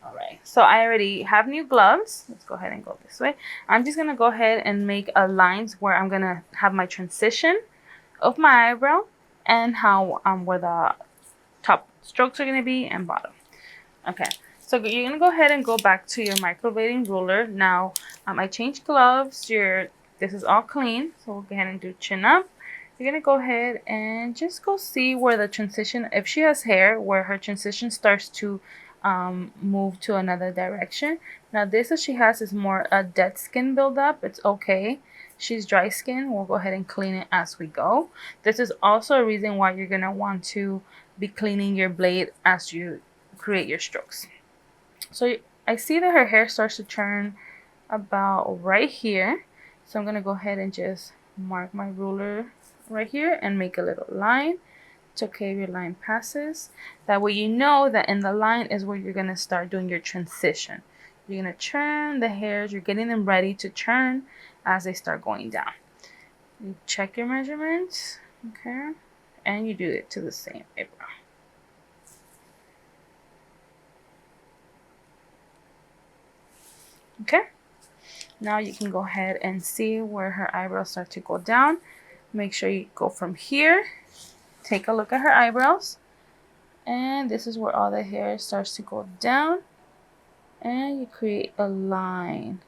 All right, so I already have new gloves. Let's go ahead and go this way. I'm just gonna go ahead and make a lines where I'm gonna have my transition of my eyebrow and how where the top strokes are gonna be and bottom. Okay, so you're gonna go ahead and go back to your microblading ruler. Now, I changed gloves. This is all clean, so we'll go ahead and do chin up. You're gonna go ahead and just go see where the transition, if she has hair, where her transition starts to move to another direction. Now, this that she has is more a dead skin buildup. It's okay. She's dry skin. We'll go ahead and clean it as we go. This is also a reason why you're gonna want to be cleaning your blade as you create your strokes. So I see that her hair starts to turn about right here. So I'm going to go ahead and just mark my ruler right here and make a little line. It's okay if your line passes. That way you know that in the line is where you're going to start doing your transition. You're going to turn the hairs. You're getting them ready to turn as they start going down. You check your measurements, okay, and you do it to the same eyebrow. Okay, now you can go ahead and see where her eyebrows start to go down. Make sure you go from here, take a look at her eyebrows, and this is where all the hair starts to go down, and you create a line.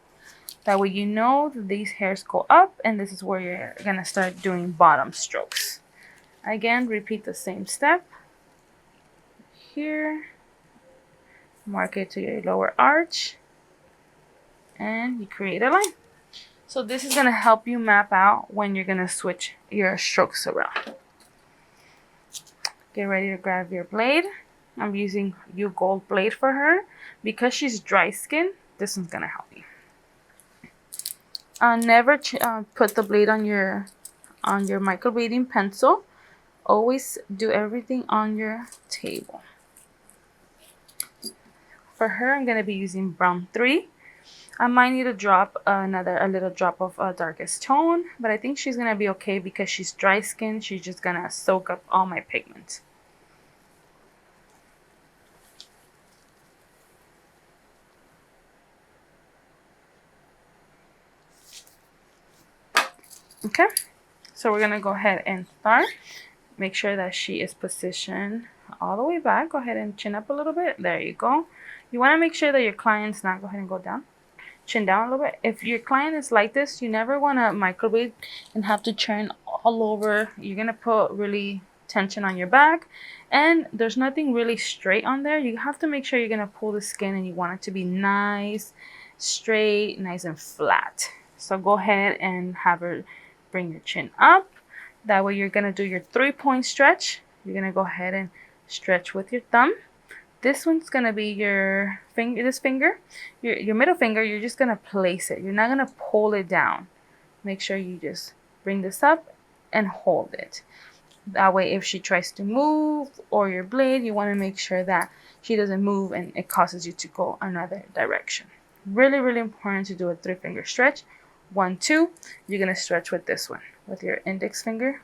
That way you know that these hairs go up, and this is where you're gonna start doing bottom strokes. Again, repeat the same step. Here, mark it to your lower arch, and you create a line. So this is going to help you map out when you're going to switch your strokes around. Get ready to grab your blade. I'm using U Gold blade for her. Because she's dry skin, this one's going to help you. Never put the blade on your microblading pencil. Always do everything on your table. For her, I'm going to be using brown 3. I might need to drop a little drop of darkest tone, but I think she's gonna be okay because she's dry skin. She's just gonna soak up all my pigment. Okay, so we're gonna go ahead and start. Make sure that she is positioned all the way back. Go ahead and chin up a little bit. There you go. You wanna make sure that your client's not, go ahead and go down. Chin down a little bit. If your client is like this, you never want to microblade and have to turn all over. You're going to put really tension on your back, and there's nothing really straight on there. You have to make sure you're going to pull the skin, and you want it to be nice, straight, nice and flat. So go ahead and have her bring your chin up. That way you're going to do your 3-point stretch. You're going to go ahead and stretch with your thumb. This one's gonna be your finger, your middle finger. You're just gonna place it. You're not gonna pull it down. Make sure you just bring this up and hold it. That way, if she tries to move or your blade, you want to make sure that she doesn't move and it causes you to go another direction. Really, really important to do a 3-finger stretch. 1, 2. You're gonna stretch with this one with your index finger.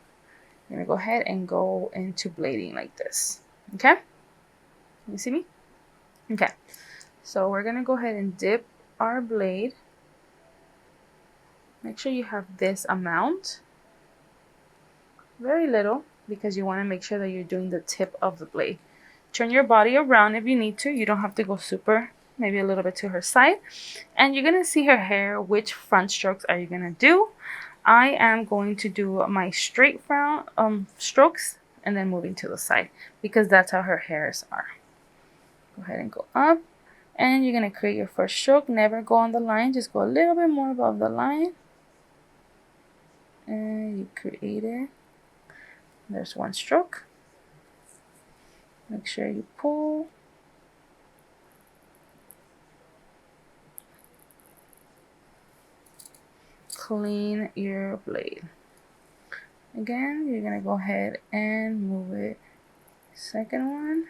You're gonna go ahead and go into blading like this. Okay. You see me? Okay, so we're gonna go ahead and dip our blade. Make sure you have this amount, very little, because you want to make sure that you're doing the tip of the blade. Turn your body around if you need to. You don't have to go super, maybe a little bit to her side. And you're gonna see her hair. Which front strokes are you gonna do? I am going to do my straight front strokes and then moving to the side because that's how her hairs are. Go ahead and go up, and you're going to create your first stroke. Never go on the line, just go a little bit more above the line, and you create it. There's one stroke. Make sure you pull. Clean your blade. Again, you're going to go ahead and move it. Second one,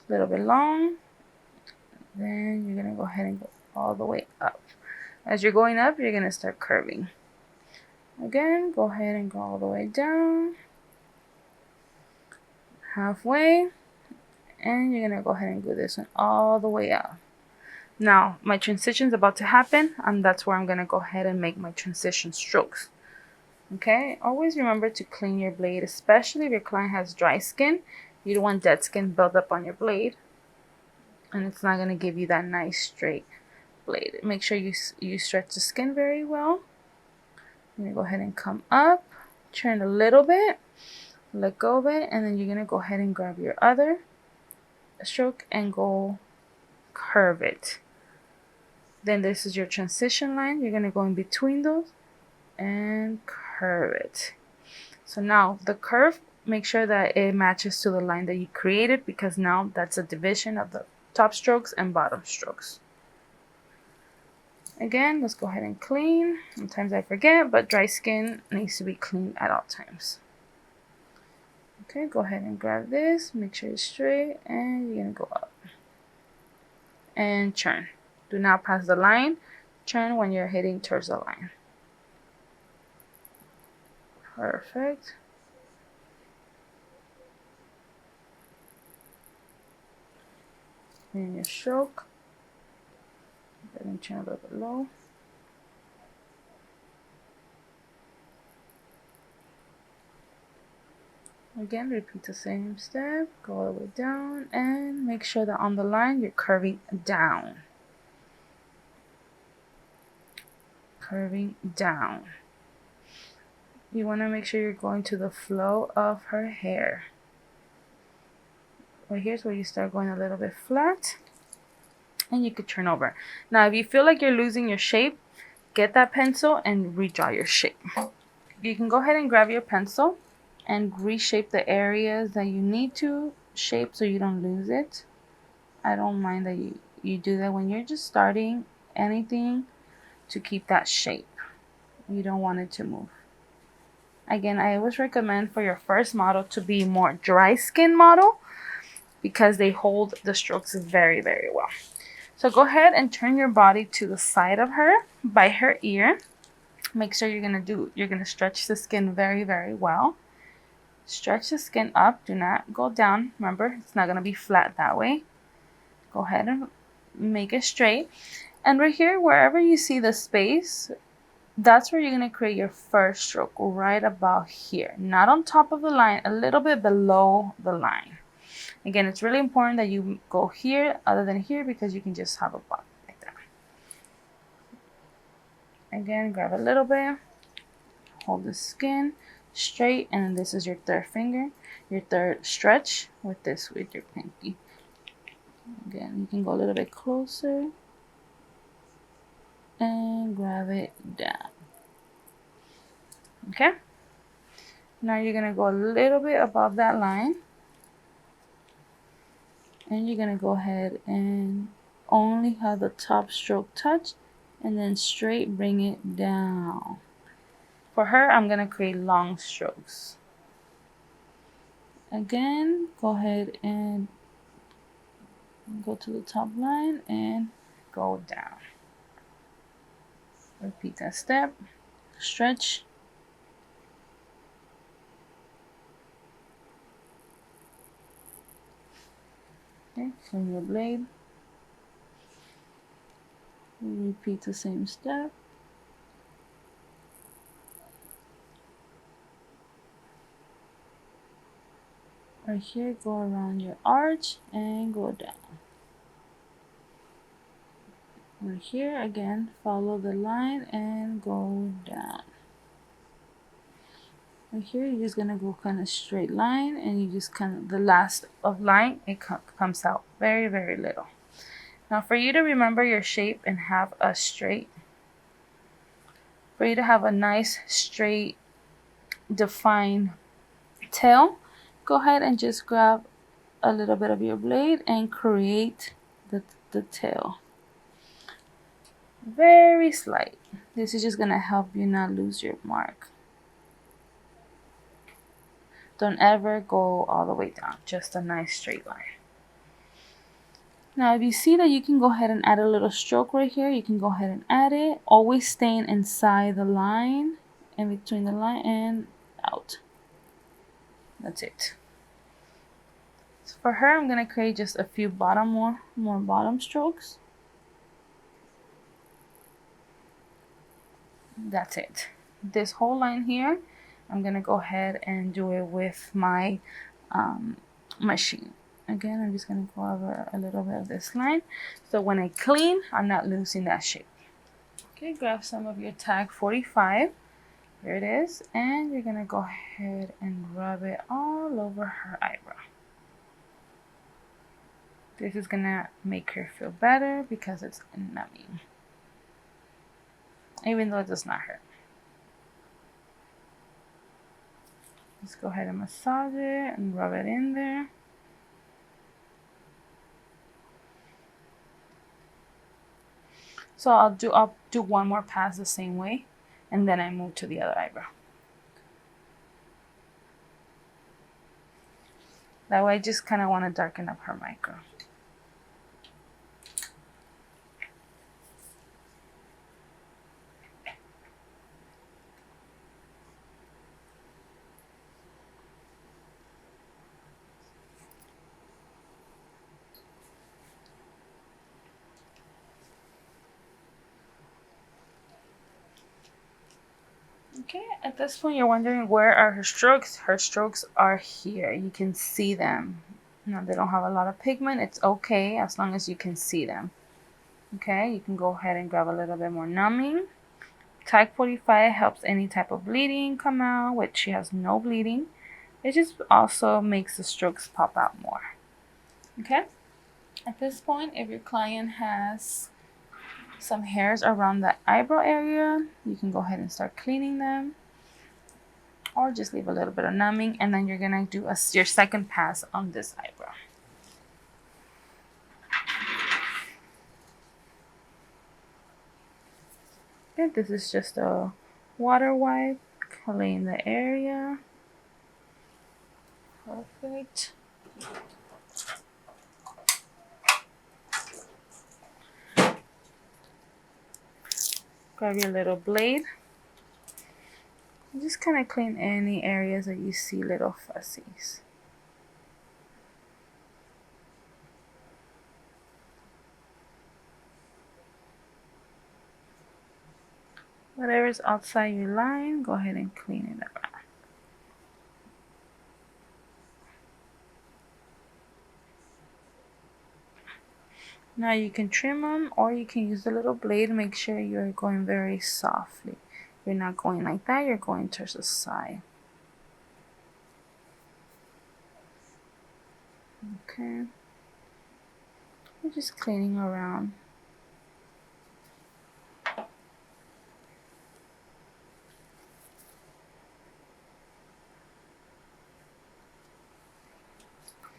a little bit long. Then you're going to go ahead and go all the way up. As you're going up, you're going to start curving. Again, go ahead and go all the way down. Halfway. And you're going to go ahead and glue this one all the way out. Now, my transition is about to happen, and that's where I'm going to go ahead and make my transition strokes. Okay, always remember to clean your blade, especially if your client has dry skin. You don't want dead skin build up on your blade, and it's not going to give you that nice straight blade. Make sure you stretch the skin very well. I'm going to go ahead and come up, turn a little bit, let go of it, and then you're going to go ahead and grab your other stroke and go curve it. Then this is your transition line. You're going to go in between those and curve it. So now the curve, make sure that it matches to the line that you created, because now that's a division of the top strokes and bottom strokes. Again, let's go ahead and clean. Sometimes I forget, but dry skin needs to be cleaned at all times. Okay, go ahead and grab this, make sure it's straight, and you're going to go up. And turn. Do not pass the line. Turn when you're hitting towards the line. Perfect. And your stroke. Go ahead and turn a little bit low. Again, repeat the same step. Go all the way down and make sure that on the line you're curving down. Curving down. You want to make sure you're going to the flow of her hair. Right here's where you start going a little bit flat, and you could turn over. Now, if you feel like you're losing your shape, get that pencil and redraw your shape. You can go ahead and grab your pencil and reshape the areas that you need to shape so you don't lose it. I don't mind that you do that when you're just starting anything, to keep that shape. You don't want it to move. Again, I always recommend for your first model to be more dry skin model, because they hold the strokes very, very well. So go ahead and turn your body to the side of her by her ear. Make sure you're gonna stretch the skin very, very well. Stretch the skin up, do not go down. Remember, it's not gonna be flat that way. Go ahead and make it straight. And right here, wherever you see the space, that's where you're going to create your first stroke, right about here. Not on top of the line, a little bit below the line. Again, it's really important that you go here other than here, because you can just have a butt like that. Again, grab a little bit, hold the skin straight, and this is your third finger, your third stretch with your pinky. Again, you can go a little bit closer and grab it down. Okay, now you're gonna go a little bit above that line, and you're gonna go ahead and only have the top stroke touch, and then straight bring it down. For her, I'm gonna create long strokes. Again, go ahead and go to the top line and go down. Repeat that step, stretch, okay, from your blade, repeat the same step, right here, go around your arch and go down. Right here, again, follow the line and go down. Right here, you're just gonna go kind of straight line, and you just kind of, the last of line, it comes out very, very little. Now, for you to remember your shape and have a straight, for you to have a nice, straight, defined tail, go ahead and just grab a little bit of your blade and create the tail. Very slight. This is just gonna help you not lose your mark. Don't ever go all the way down, just a nice straight line. Now, if you see that you can go ahead and add a little stroke right here, you can go ahead and add it, always staying inside the line, in between the line and out. That's it. For her, I'm going to create just a few more bottom strokes. That's it. This whole line here, I'm going to go ahead and do it with my machine. Again, I'm just going to go over a little bit of this line. So when I clean, I'm not losing that shape. Okay, grab some of your tag 45. Here it is. And you're going to go ahead and rub it all over her eyebrow. This is going to make her feel better because it's numbing, even though it does not hurt. Just go ahead and massage it and rub it in there. So I'll do one more pass the same way, and then I move to the other eyebrow. That way I just kind of want to darken up her micro. Okay, at this point you're wondering where are her strokes. Her strokes are here. You can see them. Now they don't have a lot of pigment. It's okay as long as you can see them. Okay, you can go ahead and grab a little bit more numbing. Tag 45 helps any type of bleeding come out, which she has no bleeding. It just also makes the strokes pop out more. Okay, at this point, if your client has some hairs around the eyebrow area, you can go ahead and start cleaning them, or just leave a little bit of numbing, and then you're gonna do your second pass on this eyebrow. Okay, this is just a water wipe, clean the area. Perfect. Grab your little blade. Just kind of clean any areas that you see little fuzzies. Whatever's outside your line, go ahead and clean it up. Now you can trim them, or you can use the little blade. Make sure you're going very softly. You're not going like that, you're going towards the side. Okay. You're just cleaning around.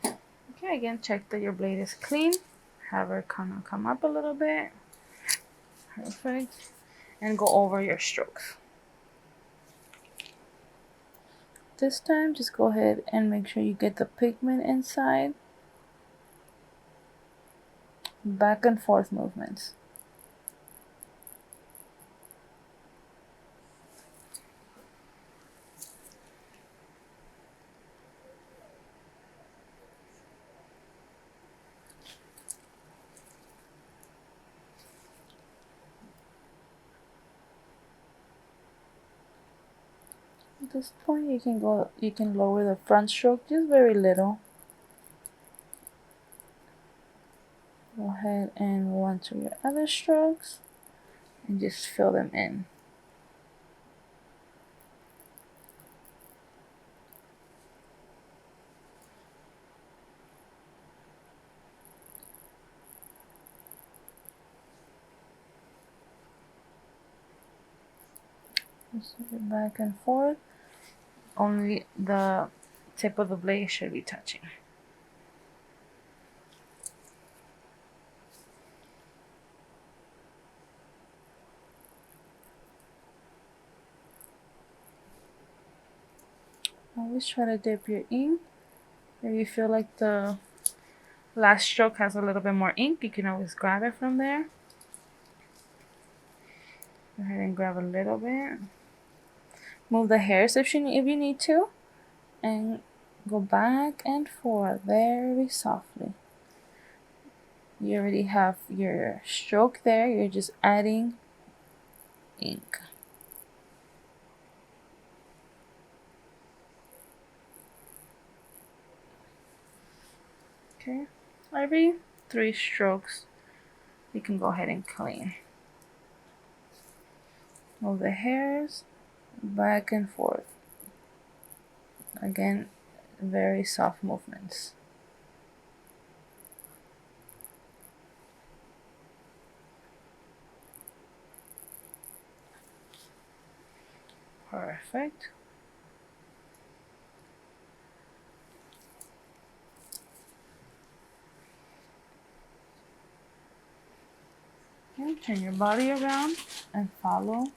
Okay, again, check that your blade is clean. Have her kind of come up a little bit. Perfect. And go over your strokes. This time, just go ahead and make sure you get the pigment inside. Back and forth movements. At this point, you can lower the front stroke just very little. Go ahead and move on to your other strokes and just fill them in. Just back and forth. Only the tip of the blade should be touching. Always try to dip your ink. If you feel like the last stroke has a little bit more ink, you can always grab it from there. Go ahead and grab a little bit. Move the hairs if you need to, and Go back and forth very softly. You already have your stroke there. You're just adding ink. Okay, every 3 strokes, you can go ahead and clean. Move the hairs back and forth. Again, very soft movements. Perfect. Okay, turn your body around and follow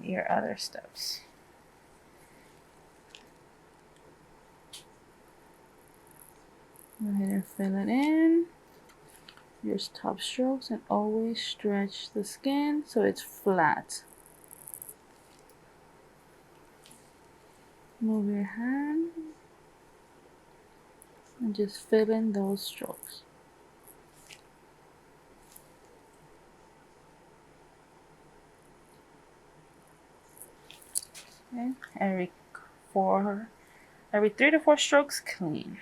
your other steps. Go ahead and fill it in. Your top strokes, and always stretch the skin so it's flat. Move your hand and just fill in those strokes. Okay, every 3 to 4 strokes, clean.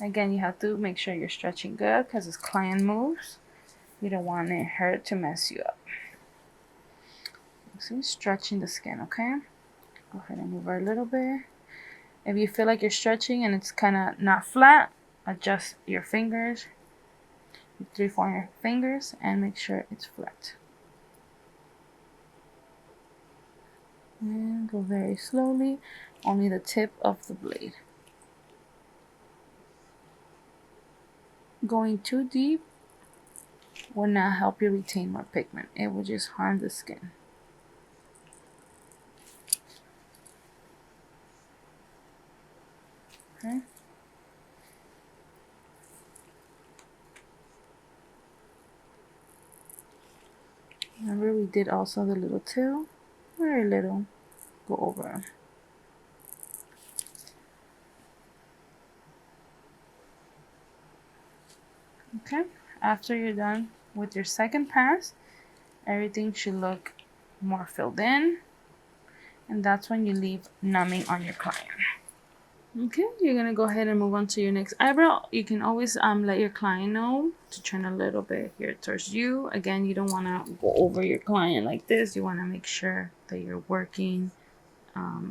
Again, you have to make sure you're stretching good because as client moves, you don't want her to mess you up. So stretching the skin, okay? Go ahead and move her a little bit. If you feel like you're stretching and it's kind of not flat, adjust your fingers, 3-4 fingers, and make sure it's flat. And go very slowly, only the tip of the blade. Going too deep will not help you retain more pigment. It will just harm the skin. Okay. Remember we did also the little tail, very little, go over. Okay, after you're done with your second pass, everything should look more filled in, and that's when you leave numbing on your client. Okay, you're gonna go ahead and move on to your next eyebrow. You can always let your client know to turn a little bit here towards you. Again, you don't want to go over your client like this. You want to make sure that you're working,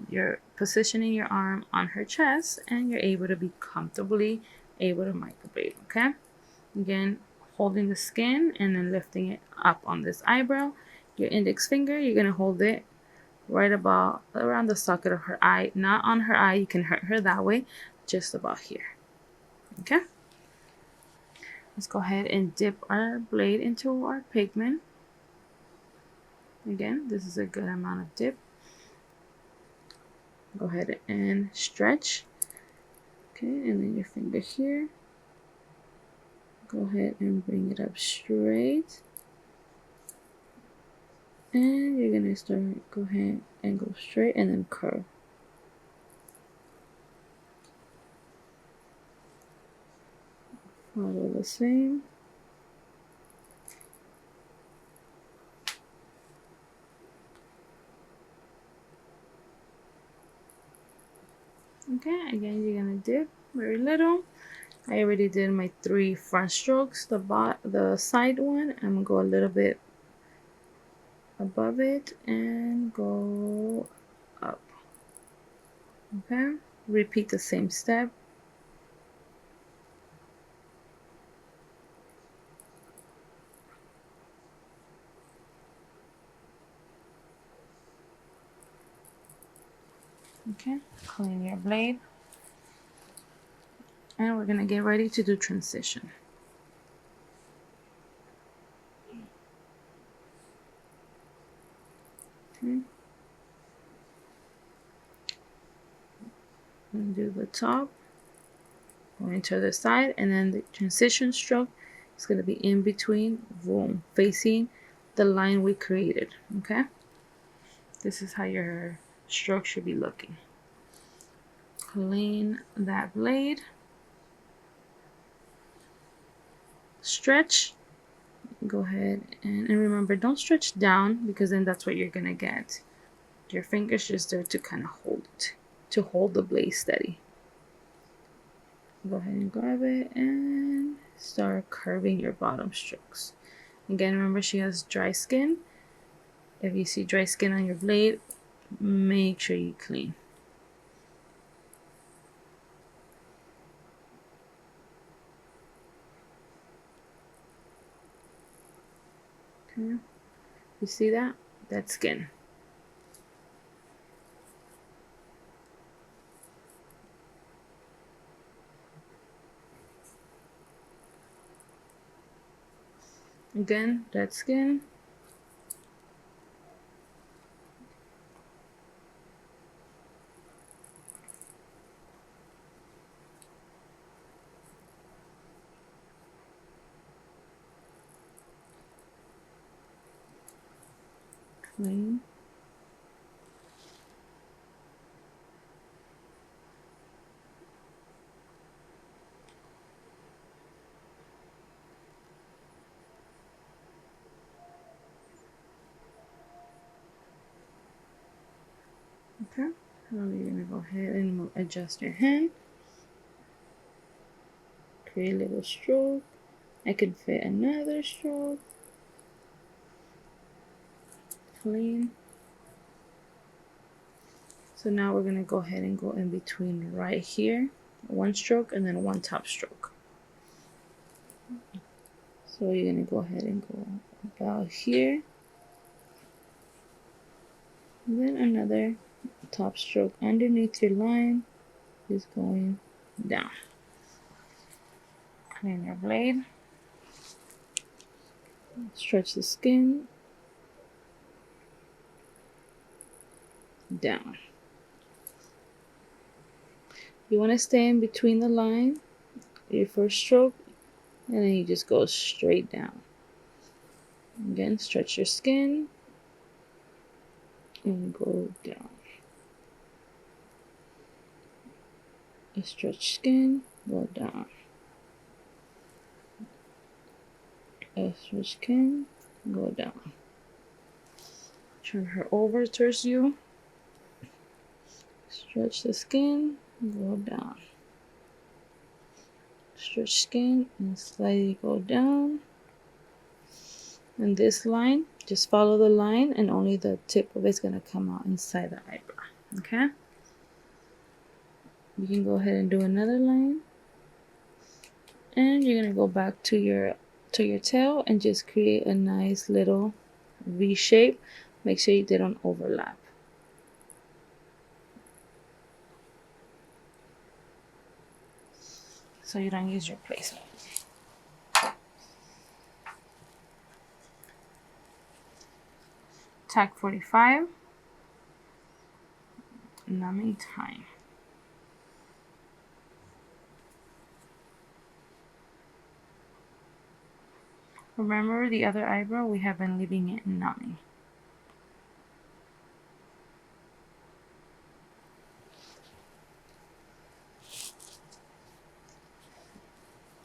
you're positioning your arm on her chest, and you're able to be comfortably able to microblade. Okay, again, holding the skin and then lifting it up on this eyebrow. Your index finger, you're gonna hold it right about around the socket of her eye, not on her eye. You can hurt her that way, just about here. Okay, let's go ahead and dip our blade into our pigment. Again, this is a good amount of dip. Go ahead and stretch. Okay, and then your finger here, go ahead and bring it up straight, and you're gonna start, go ahead and go straight and then curve. Follow the same. Okay, again, you're gonna dip very little. I already did my 3 front strokes. The side one, I'm gonna go a little bit above it and go up. Okay, repeat the same step. Okay, clean your blade. And we're gonna get ready to do transition. Okay. And do the top, going to the side, and then the transition stroke, It's going to be in between, boom, facing the line we created, okay? This is how your stroke should be looking. Clean that blade. Stretch. Go ahead and remember, don't stretch down because then that's what you're going to get. Your fingers just there to kind of hold it, to hold the blade steady. Go ahead and grab it and start curving your bottom strokes. Again, remember she has dry skin. If you see dry skin on your blade, make sure you clean. Okay. You see that? That's skin. Again, that's skin. Clean. Okay. Now you're gonna go ahead and adjust your hand. Create a little stroke. I can fit another stroke. Clean. So now we're gonna go ahead and go in between right here, one stroke and then one top stroke. So you're gonna go ahead and go about here, and then another top stroke underneath your line is going down. Clean your blade. Stretch the skin down. You want to stay in between the line, your first stroke, and then you just go straight down. Again, stretch your skin and go down. Stretch skin, go down. Stretch skin, go down. Turn her over towards you. Stretch the skin, go down. Stretch skin and slightly go down. And this line, just follow the line and only the tip of it's going to come out inside the eyebrow. Okay? You can go ahead and do another line. And you're going to go back to your tail and just create a nice little V shape. Make sure they don't overlap. So you don't use your placement. Tack 45. Numbing time. Remember the other eyebrow, we have been leaving it numbing.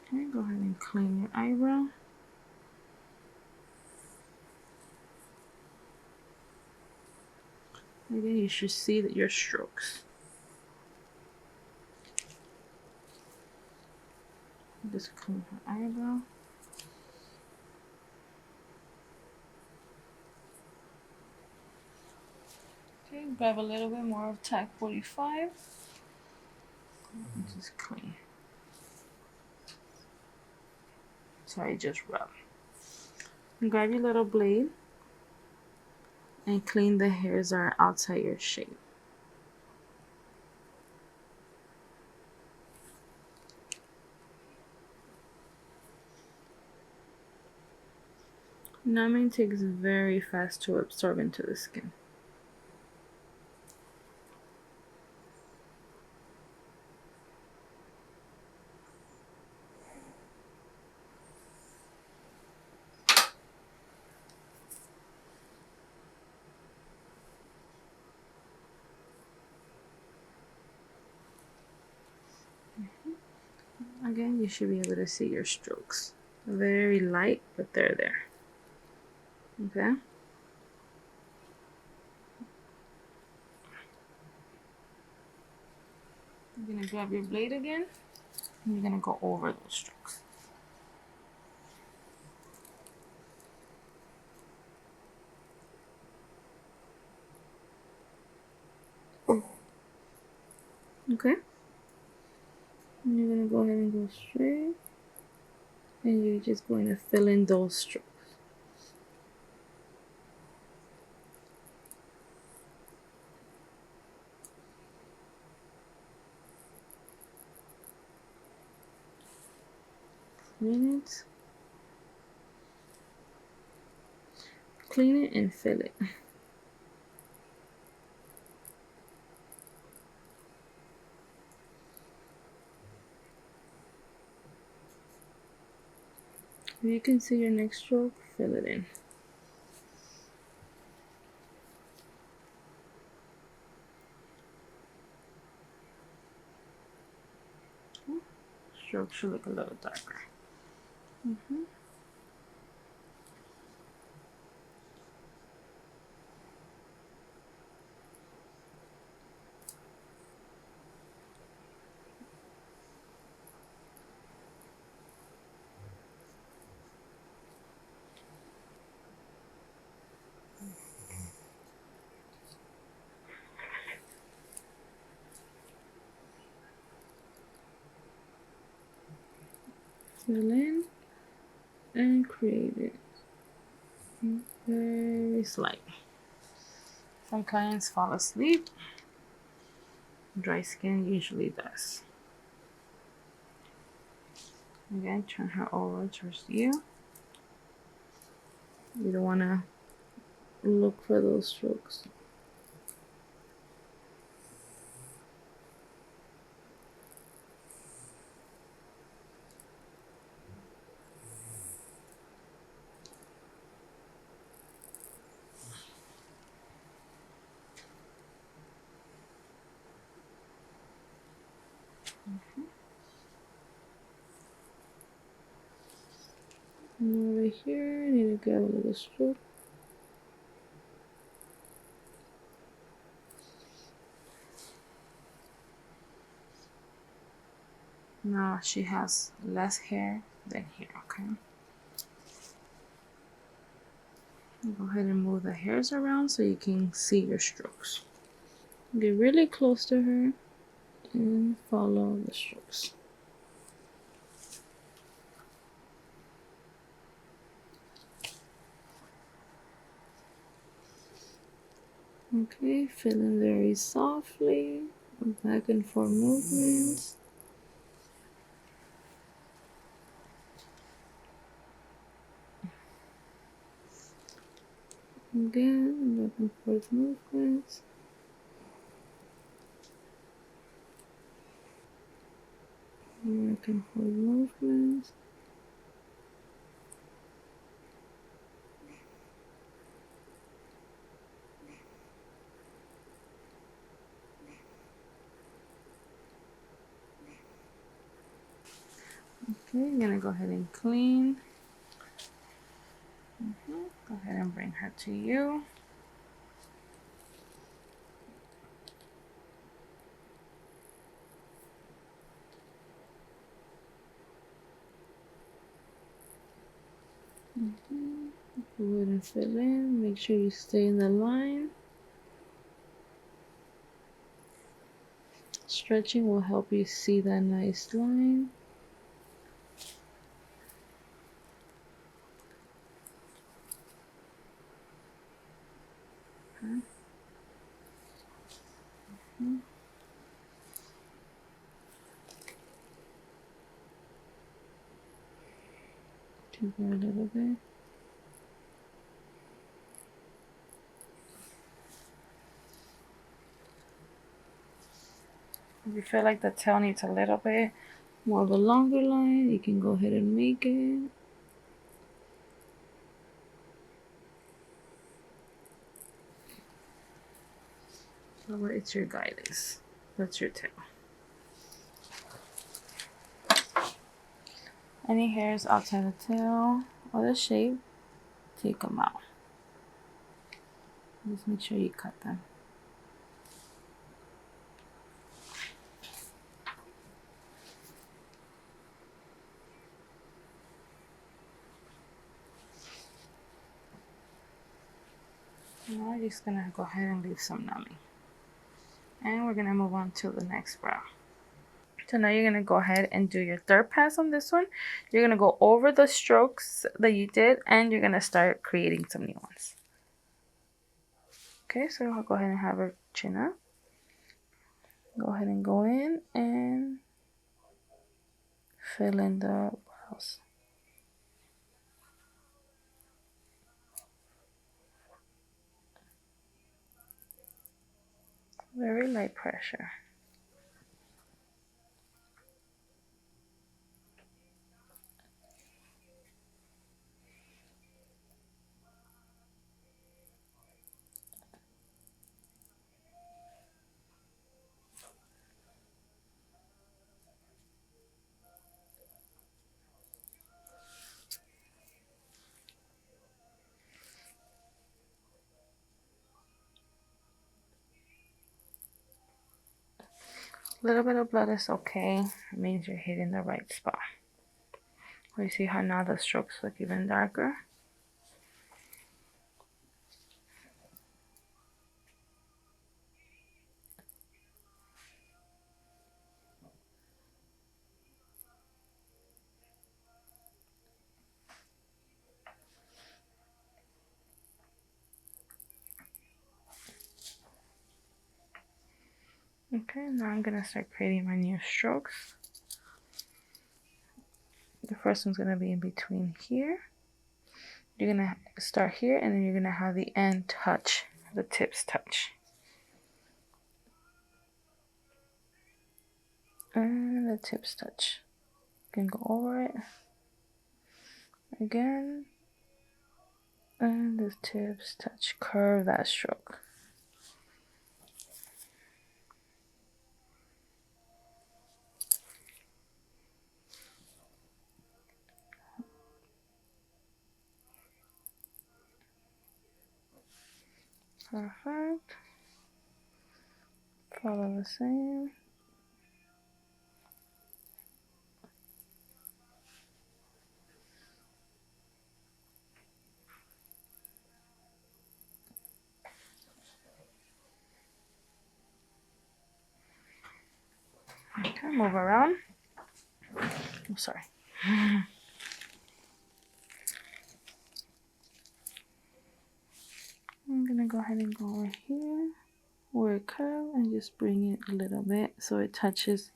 Okay, go ahead and clean your eyebrow. Again, you should see that your strokes. Just clean her eyebrow. Okay, grab a little bit more of tack 45. And just clean. Sorry, just rub. And grab your little blade and clean the hairs that are outside your shape. Numbing takes very fast to absorb into the skin. Again, you should be able to see your strokes. Very light, but they're there. Okay? You're gonna grab your blade again, and you're gonna go over those strokes. Okay? And you're gonna go ahead and go straight, and you're just going to fill in those strokes. Clean it and fill it. If you can see your next stroke, fill it in. Stroke should look a little darker. Fill in and create it. Very slight. Some clients fall asleep. Dry skin usually does. Again, turn her over towards you. You don't want to look for those strokes. And over here, I need to grab a little stroke. Now she has less hair than here, okay? Go ahead and move the hairs around so you can see your strokes. Get really close to her and follow the strokes. Okay, fill in very softly, back and forth movements. Again, back and forth movements. Back and forth movements. Okay, I'm gonna go ahead and clean. Go ahead and bring her to you. Go ahead and fill in. Make sure you stay in the line. Stretching will help you see that nice line. Okay. Deeper a little bit. If you feel like the tail needs a little bit more of a longer line, you can go ahead and make it. So it's your guidance. That's your tail. Any hairs outside the tail or the shape, take them out. Just make sure you cut them. Now we're just gonna go ahead and leave some numbing. And we're gonna move on to the next brow. So now you're gonna go ahead and do your third pass on this one. You're gonna go over the strokes that you did and you're gonna start creating some new ones. Okay, so I'll go ahead and have her chin up. Go ahead and go in and fill in the brows. Very light pressure. A little bit of blood is okay. It means you're hitting the right spot. You see how now the strokes look even darker? Okay, now I'm gonna start creating my new strokes. The first one's gonna be in between here. You're gonna start here and then you're gonna have the end touch, the tips touch. And the tips touch. You can go over it again. And the tips touch. Curve that stroke. Perfect. Follow the same. Okay, move around. I'm sorry. I'm gonna go ahead and go over here where it curves and just bring it a little bit so it touches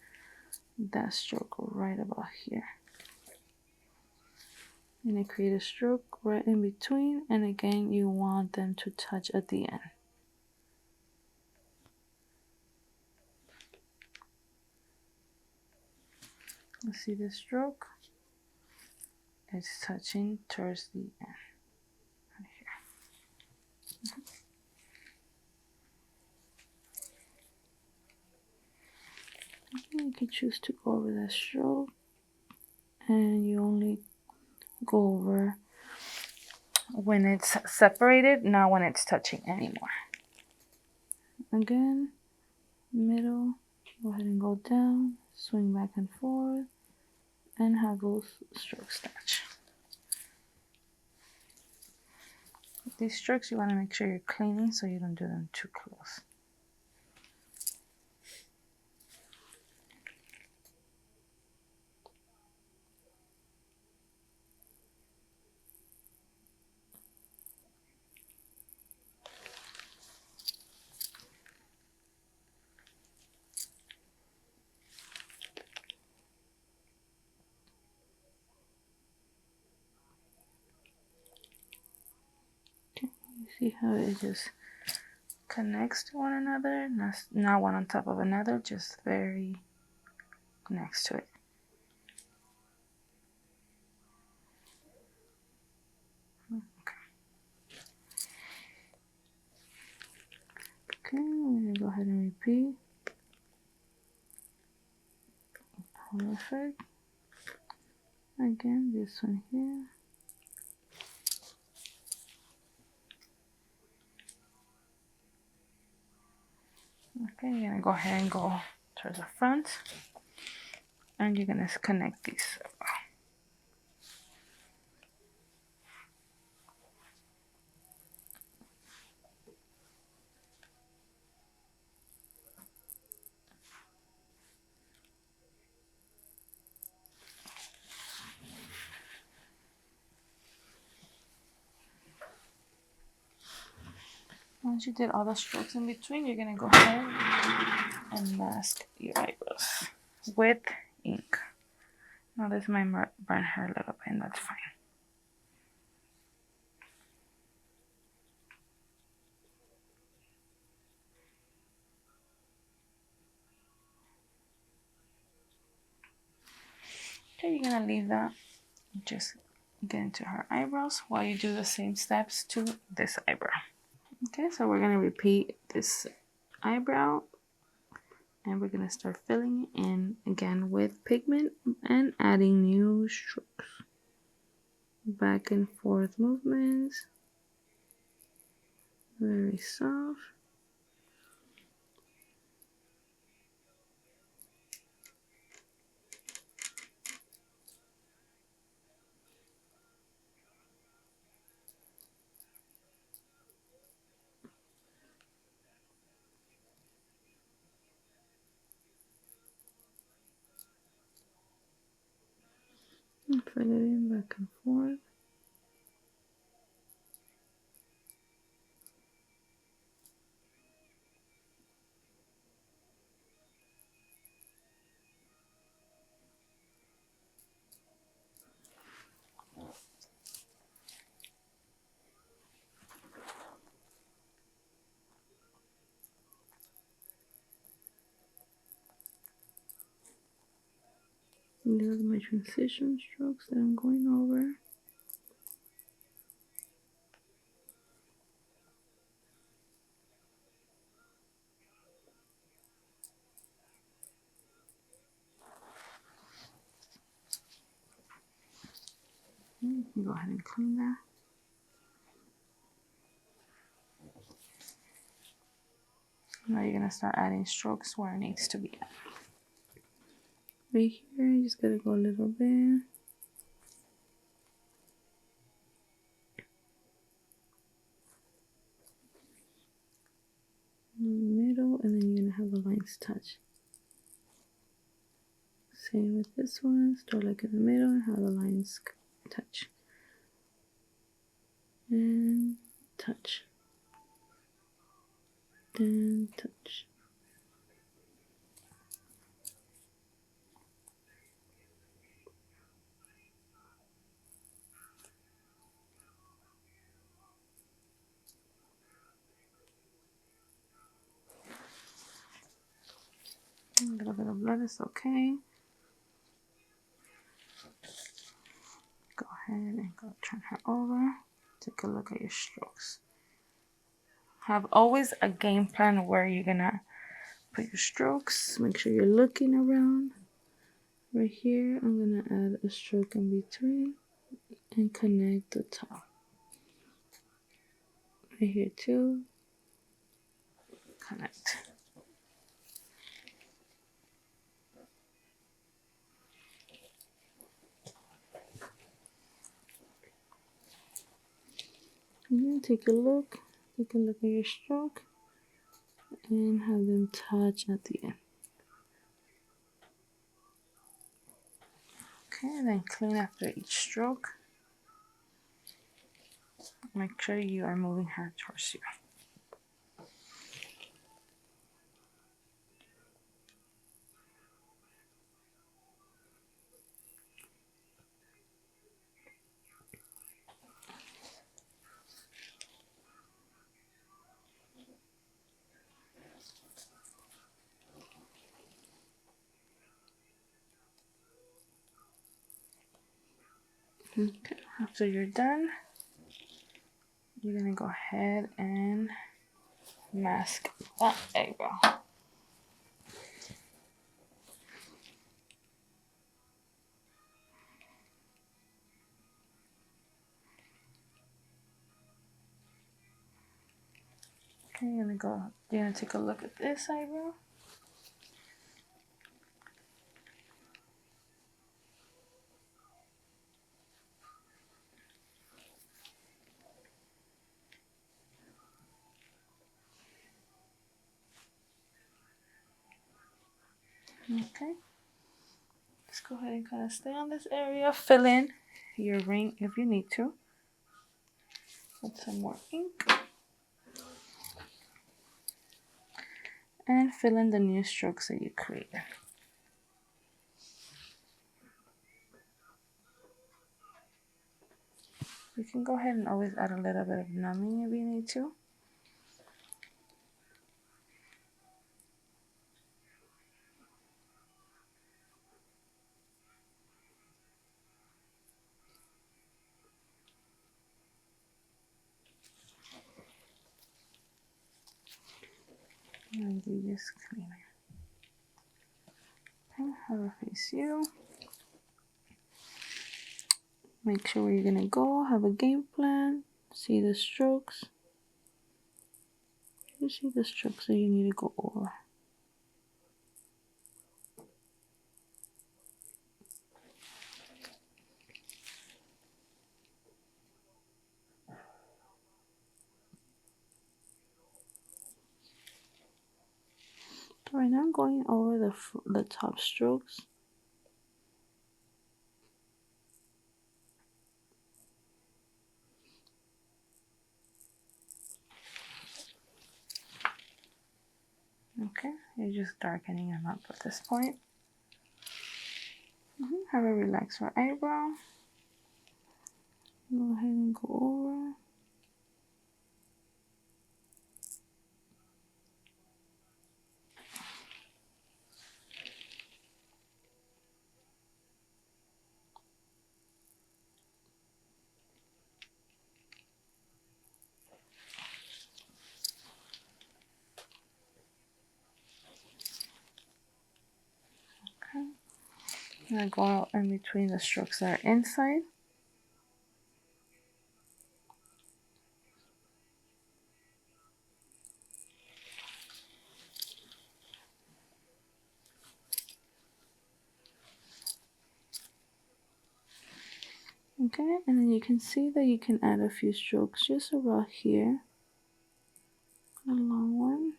that stroke right about here. And then create a stroke right in between, and again you want them to touch at the end. You see this stroke? It's touching towards the end. Right here. You can choose to go over that stroke, and you only go over when it's separated, not when it's touching anymore. Again, middle, go ahead and go down, swing back and forth, and have those strokes touch. These strokes you want to make sure you're cleaning so you don't do them too close. You see how it just connects to one another, not one on top of another, just very next to it. Okay, we're gonna go ahead and repeat. Perfect. Again, this one here. Okay, you're gonna go ahead and go towards the front, and you're gonna connect these. Once you did all the strokes in between, you're gonna go ahead and mask your eyebrows with ink. Now this might burn her a little bit, and that's fine. Okay, you're gonna leave that. Just get into her eyebrows while you do the same steps to this eyebrow. Okay, so we're gonna repeat this eyebrow, and we're gonna start filling it in again with pigment and adding new strokes. Back and forth movements. Very soft. And fill it in back and forth. And these are my transition strokes that I'm going over. You can go ahead and clean that. Now you're gonna start adding strokes where it needs to be at. Right here, you just gotta go a little bit. In the middle, and then you're gonna have the lines touch. Same with this one, start like in the middle and have the lines touch. And touch. Then touch. A little bit of blood is okay. Go ahead and go turn her over. Take a look at your strokes. Have always a game plan where you're gonna put your strokes. Make sure you're looking around. Right here, I'm gonna add a stroke in between and connect the top. Right here too. Connect. And then take a look at your stroke and have them touch at the end. Okay, and then clean after each stroke. Make sure you are moving her towards you. Okay, after you're done, you're gonna go ahead and mask that eyebrow. Okay, you're gonna take a look at this eyebrow. Okay. Let's go ahead and kind of stay on this area. Fill in your ring if you need to with some more ink. And fill in the new strokes that you created. You can go ahead and always add a little bit of numbing if you need to. And you just clean it. Okay, have it face you. Make sure where you're gonna go, have a game plan, see the strokes. You see the strokes that you need to go over. So right now I'm going over the top strokes. Okay, you're just darkening them up at this point. Have a relaxed eyebrow. Go ahead and go over. Okay. And I go out in between the strokes that are inside. Okay, and then you can see that you can add a few strokes just about here. A long one.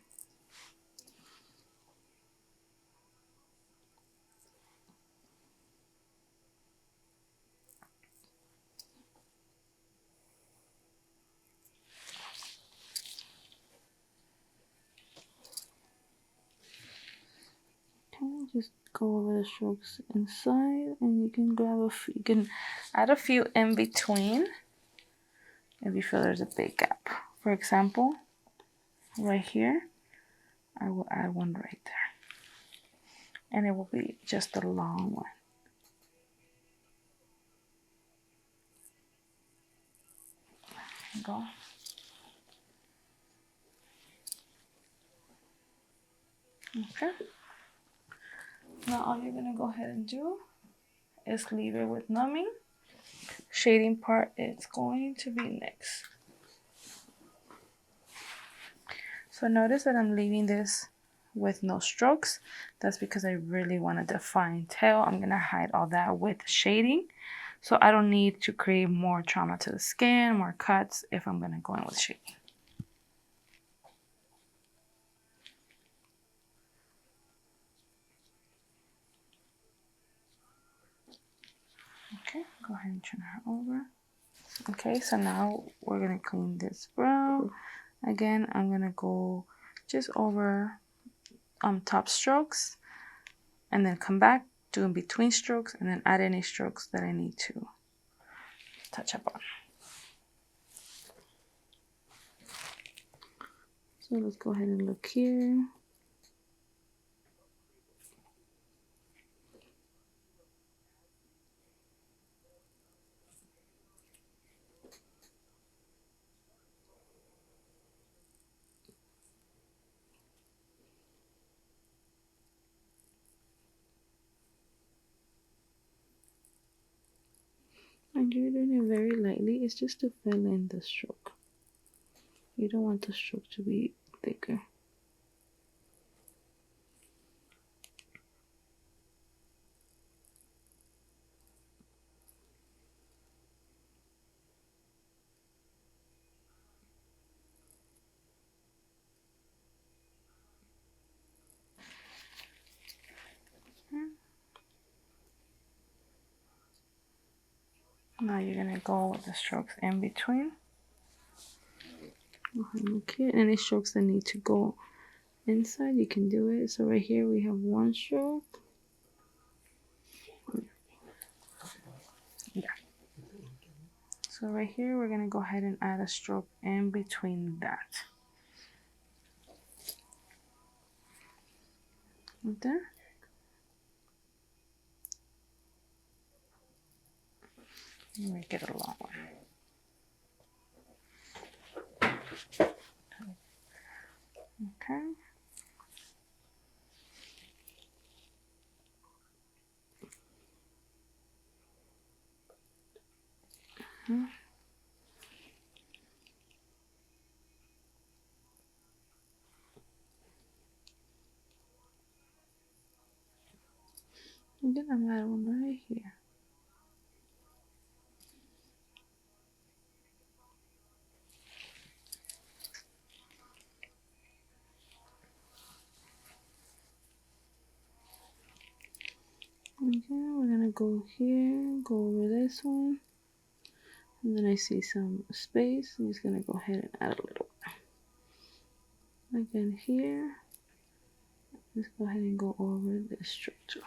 Okay, just go over the strokes inside, and you can you can add a few in between if you feel there's a big gap. For example, right here, I will add one right there, and it will be just a long one. There you go. Okay. Now all you're gonna go ahead and do is leave it with numbing. Shading part is going to be next. So notice that I'm leaving this with no strokes. That's because I really want to define tail. I'm gonna hide all that with shading. So I don't need to create more trauma to the skin, more cuts if I'm gonna go in with shading. Okay, go ahead and turn her over. Okay, so now we're gonna clean this brow. Again, I'm gonna go just over top strokes and then come back, do in between strokes, and then add any strokes that I need to touch up on. So let's go ahead and look here. And you're doing it very lightly. It's just to fill in the stroke. You don't want the stroke to be thicker. Now you're gonna go with the strokes in between. Okay, any strokes that need to go inside, you can do it. So right here we have one stroke. Yeah. So right here we're gonna go ahead and add a stroke in between that. Right there. Make it a long one. Okay. And then I'm add one right here. Okay, we're gonna go here, go over this one, and then I see some space. I'm just gonna go ahead and add a little. Again here, let's go ahead and go over this structure.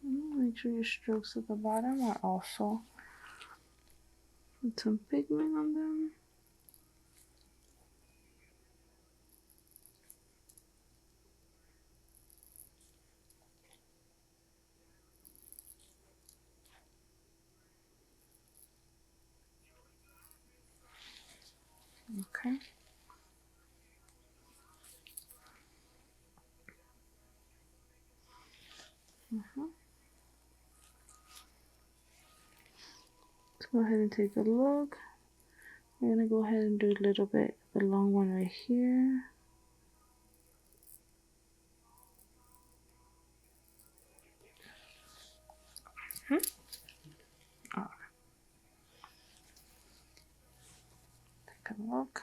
Make sure your strokes at the bottom are also with some pigment on them. Okay. Let's go ahead and take a look. We're gonna go ahead and do a little bit, the long one right here. Oh. Take a look.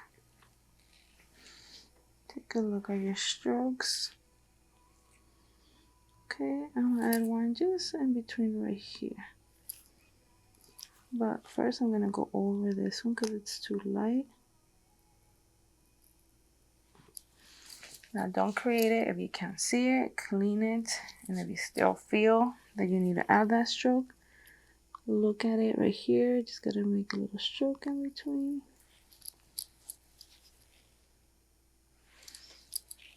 Take a look at your strokes. Okay, I'm gonna add one just in between right here. But first I'm gonna go over this one because it's too light. Now don't create it if you can't see it, clean it, and if you still feel that you need to add that stroke, look at it right here. Just gotta make a little stroke in between.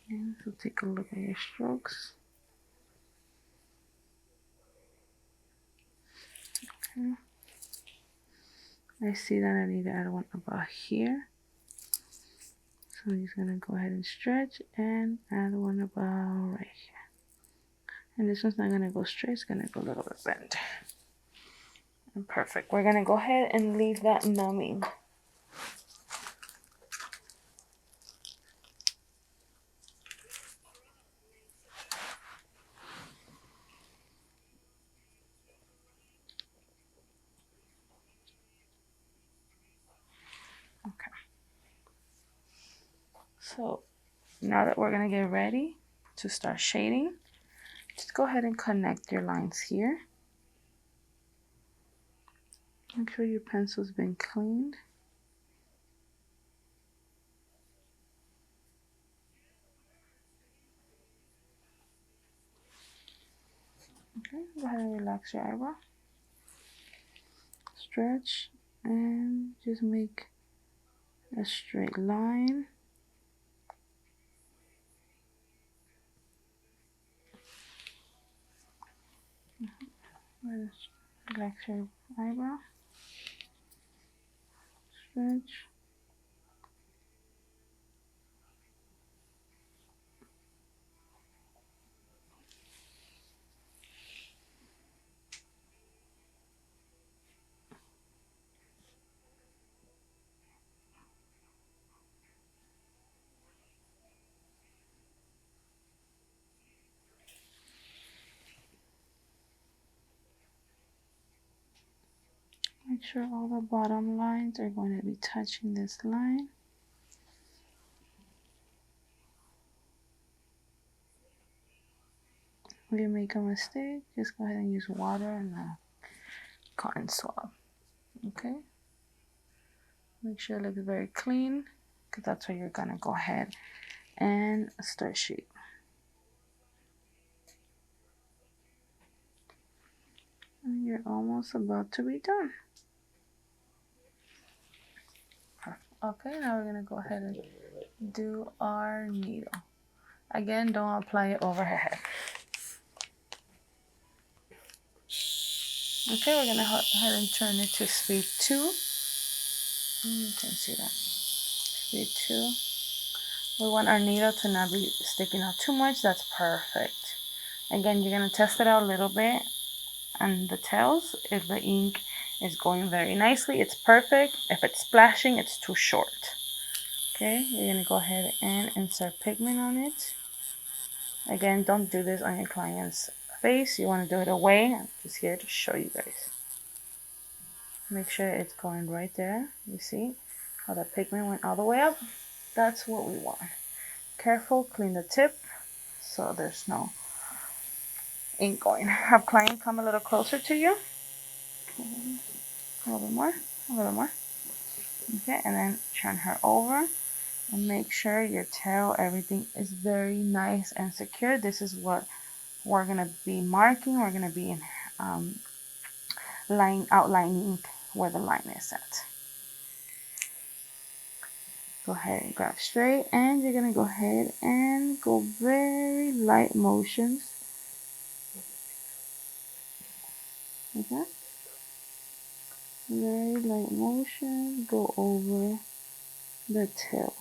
And so take a look at your strokes. Okay. I see that I need to add one about here. So I'm just gonna go ahead and stretch and add one about right here. And this one's not gonna go straight, it's gonna go a little bit bent. And perfect. We're gonna go ahead and leave that numbing. Okay. So now that we're gonna get ready to start shading, just go ahead and connect your lines here. Make sure your pencil's been cleaned. Okay, go ahead and relax your eyebrow. Stretch and just make a straight line. Relax your eyebrow. Stretch. Make sure all the bottom lines are going to be touching this line. If you make a mistake, just go ahead and use water and a cotton swab. Okay? Make sure it looks very clean, because that's where you're gonna go ahead and start shape. And you're almost about to be done. Okay, now we're gonna go ahead and do our needle. Again, don't apply it over her head. Okay, we're gonna go ahead and turn it to speed 2. You can see that. Speed 2. We want our needle to not be sticking out too much. That's perfect. Again, you're gonna test it out a little bit on the tails. If the ink is going very nicely, it's perfect. If it's splashing, it's too short. Okay, you're gonna go ahead and insert pigment on it. Again, don't do this on your client's face. You want to do it away. I'm just here to show you guys. Make sure it's going right there. You see how the pigment went all the way up? That's what we want. Careful, clean the tip so there's no ink going. Have client come a little closer to you. A little bit more, a little more. Okay, and then turn her over and make sure your tail, everything is very nice and secure. This is what we're gonna be marking. We're gonna be outlining where the line is at. Go ahead and grab straight, and you're gonna go ahead and go very light motions. Okay, very light motion. Go over the tail.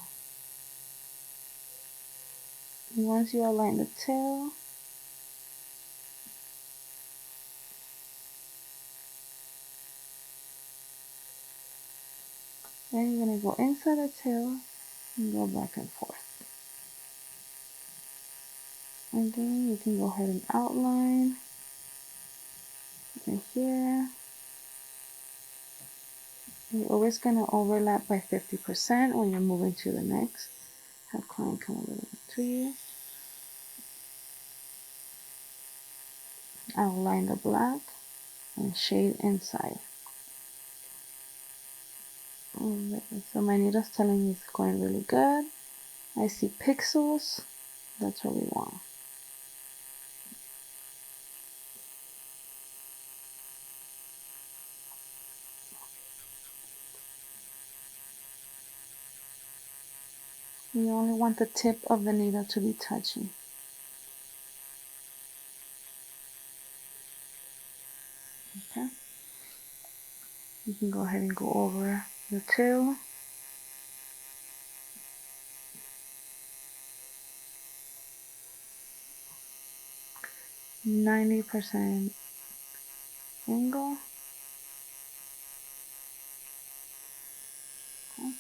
And once you align the tail, then you're gonna go inside the tail and go back and forth. Again, you can go ahead and outline right here. You're always gonna overlap by 50% when you're moving to the next. Have client come a little bit to you. Outline the black and shade inside. So my needle's telling me it's going really good. I see pixels. That's what we want. You only want the tip of the needle to be touching. Okay. You can go ahead and go over the tail. %90 angle. Okay.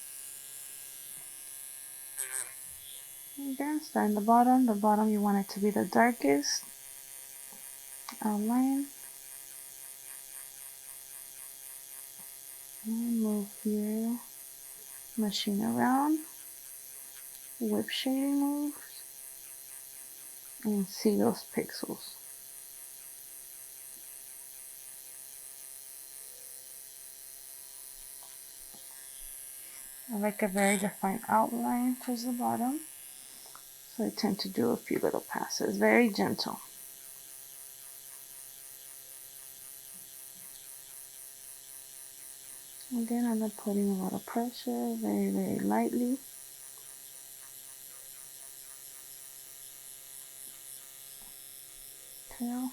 Again, start in the bottom. The bottom you want it to be the darkest. Outline. And move your machine around. Whip shading moves. And see those pixels. I like a very defined outline towards the bottom. So I tend to do a few little passes. Very gentle. Again, I'm not putting a lot of pressure. Very, very lightly. Tail.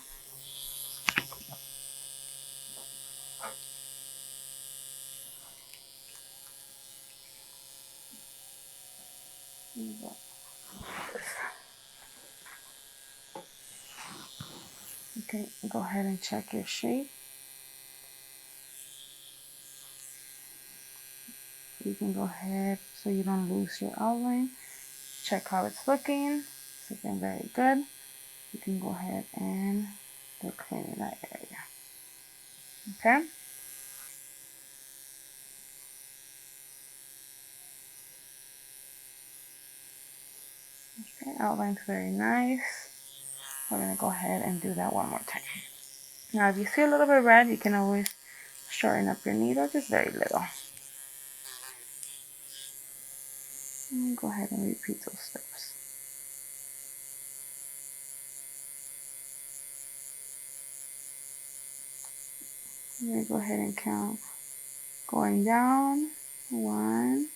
Okay, go ahead and check your shape. You can go ahead so you don't lose your outline. Check how it's looking. It's looking very good. You can go ahead and start cleaning that area. Okay? Okay, outline's very nice. We're going to go ahead and do that one more time. Now if you see a little bit red, you can always shorten up your needle, just very little. And go ahead and repeat those steps. I'm going to go ahead and count going down. 1,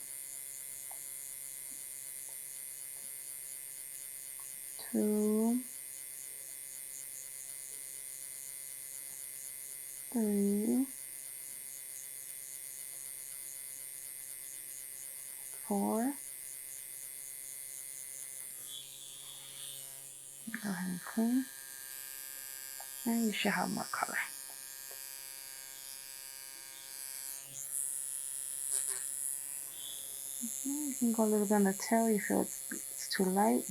2, 3, 4. Go ahead and clean. And you should have more color. You can go a little bit on the tail if you feel it's too light.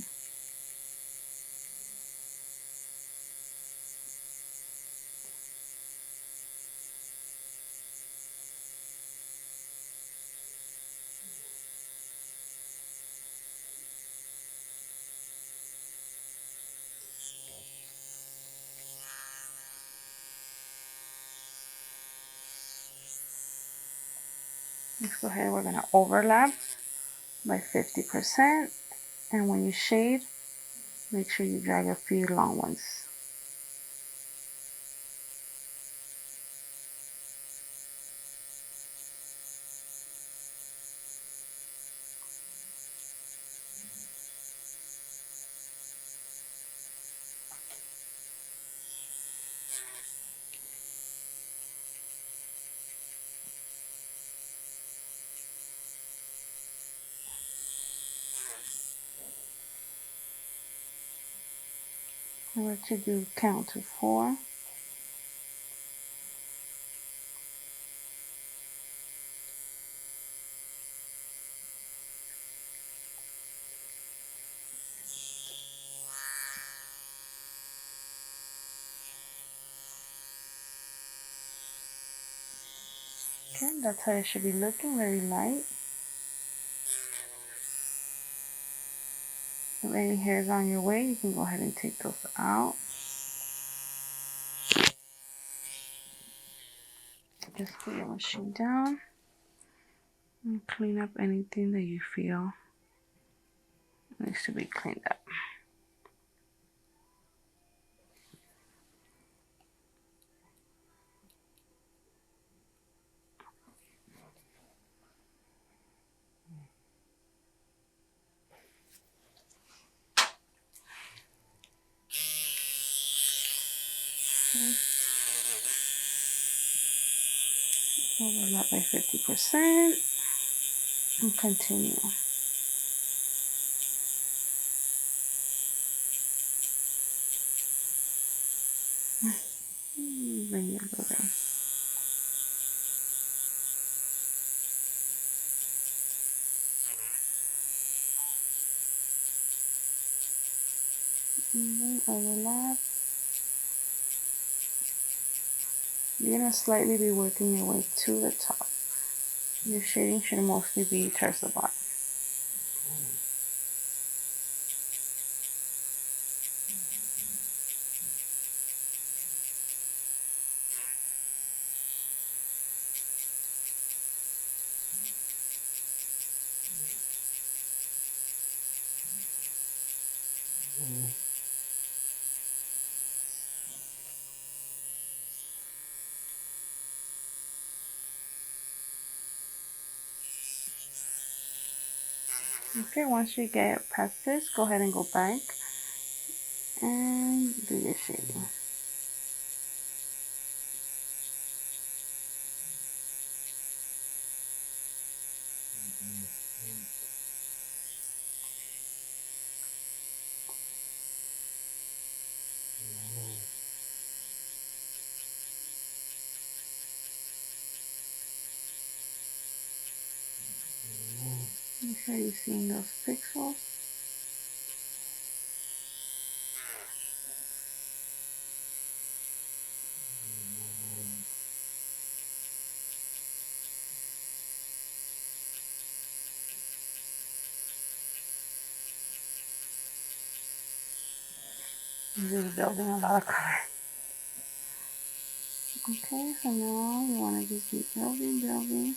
Let's go ahead, we're going to overlap by 50%. And when you shade, make sure you drag a few long ones. And we're to do count to 4. Okay, that's how it should be looking, very light. If any hairs on your way, you can go ahead and take those out. Just put your machine down and clean up anything that you feel needs to be cleaned up. Okay. Overlap by 50% and continue. Bring it a little bit. And then overlap. You're going to slightly be working your way to the top. Your shading should mostly be towards the bottom. Okay, once you get past this, go ahead and go back and do your shading. Make sure you're seeing those pixels. Just building a lot of color. Okay, so now you want to just keep building.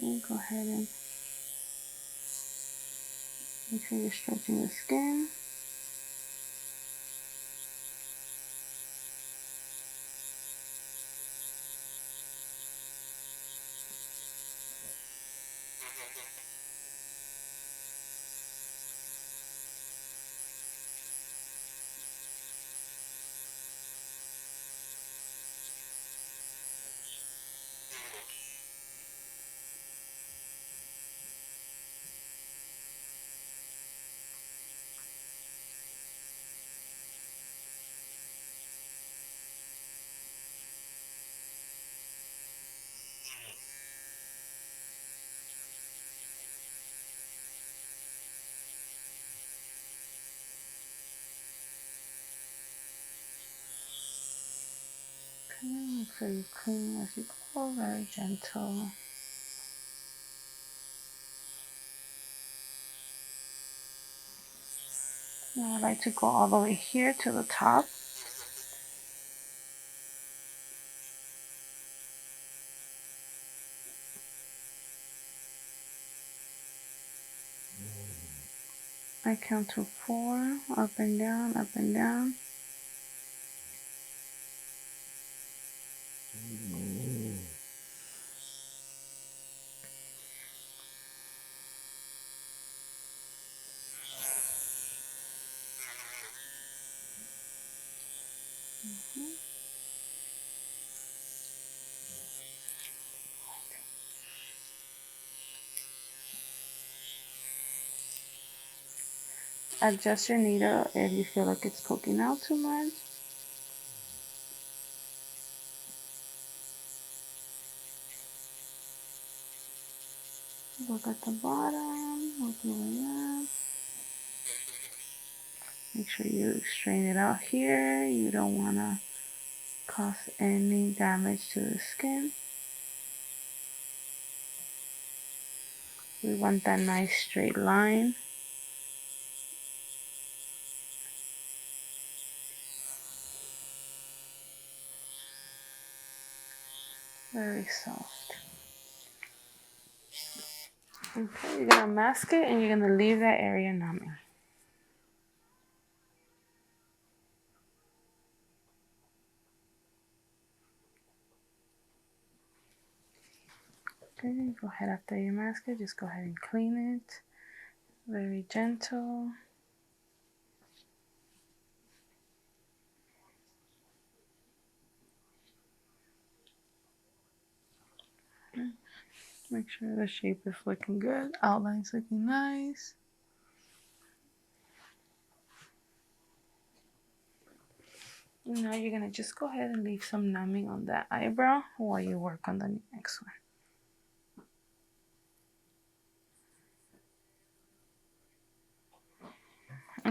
Okay, go ahead and make sure you're stretching the skin. Okay, make sure you clean as you go, very gentle. Now I like to go all the way here to the top. I count to 4, up and down, up and down. Adjust your needle if you feel like it's poking out too much. Look at the bottom, work your way up. Make sure you strain it out here. You don't want to cause any damage to the skin. We want that nice straight line. Very soft. Okay, you're gonna mask it and you're gonna leave that area numbing. Okay, go ahead after you mask it, just go ahead and clean it. Very gentle. Make sure the shape is looking good, outline's looking nice. Now you're gonna just go ahead and leave some numbing on that eyebrow while you work on the next one.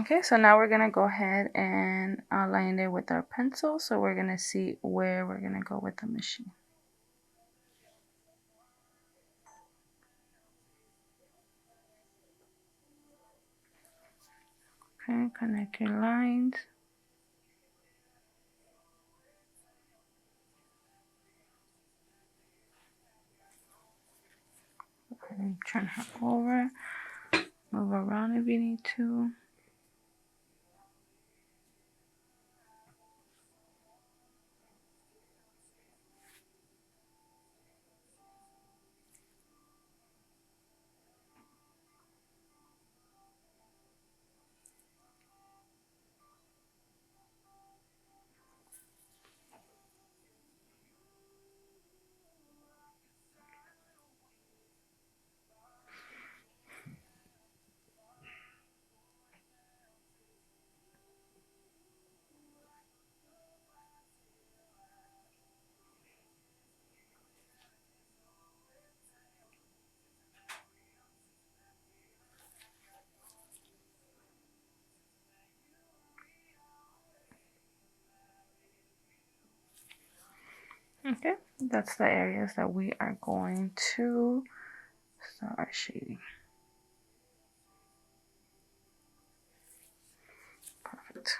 Okay, so now we're gonna go ahead and outline it with our pencil. So we're gonna see where we're gonna go with the machine. Okay, connect your lines. And turn her over. Move around if you need to. Okay, that's the areas that we are going to start shading. Perfect.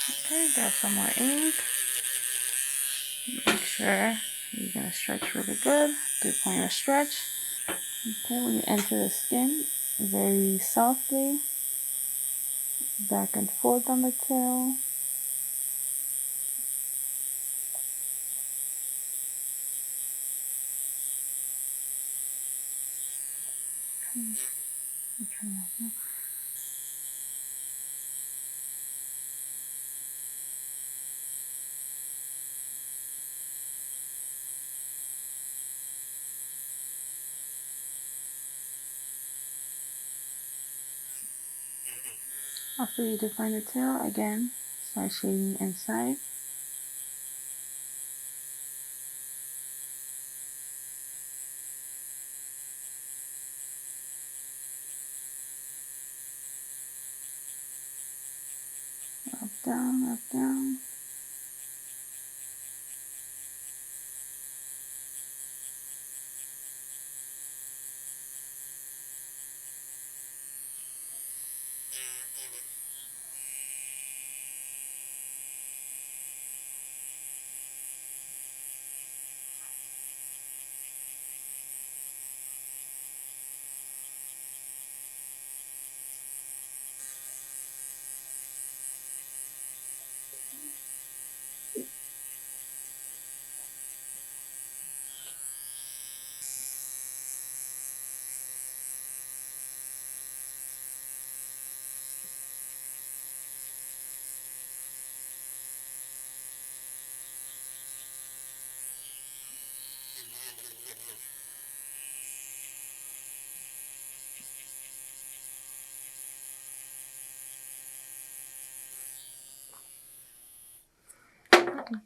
Okay, grab some more ink. Make sure you're gonna stretch really good. 3-pointer stretch. Okay, when you enter the skin, very softly, back and forth on the tail. Okay. After you define the tail, again, start shading inside. Up, down, up, down.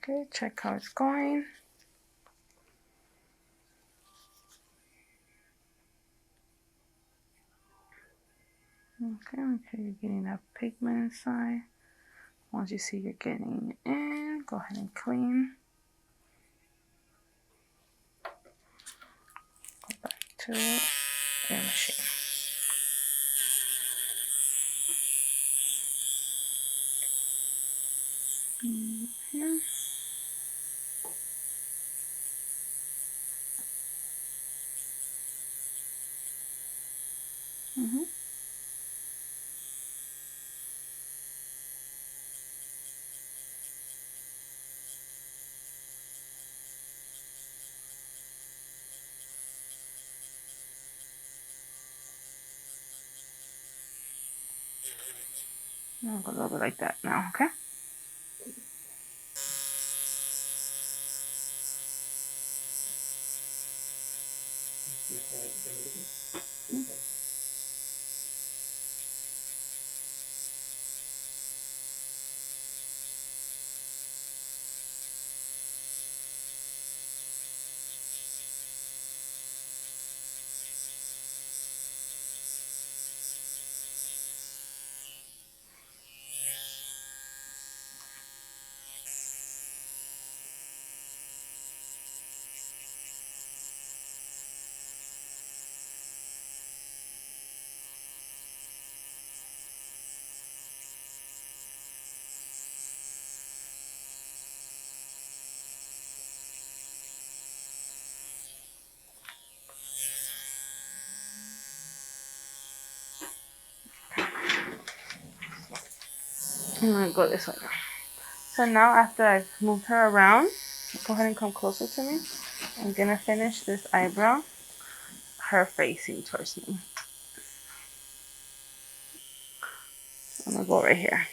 Okay, check how it's going. Okay, make sure you're getting that pigment inside. Once you see you're getting in, go ahead and clean. Go back to your machine. Here. I'll go a little bit like that now, okay? I'm gonna go this way now. So now after I've moved her around, go ahead and come closer to me. I'm gonna finish this eyebrow, her facing towards me. I'm gonna go right here.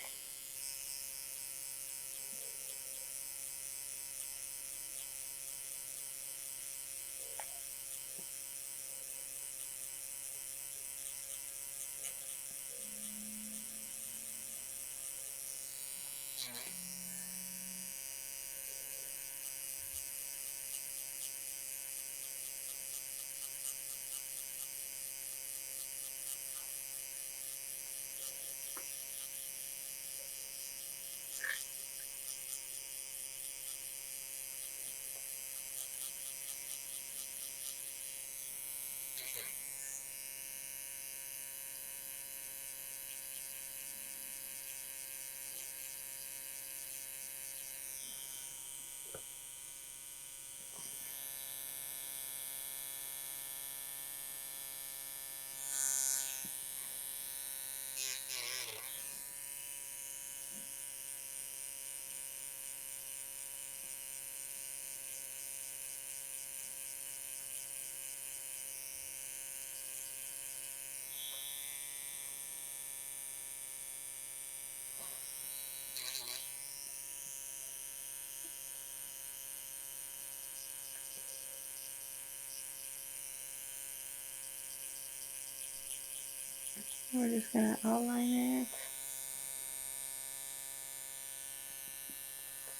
We're just gonna outline it.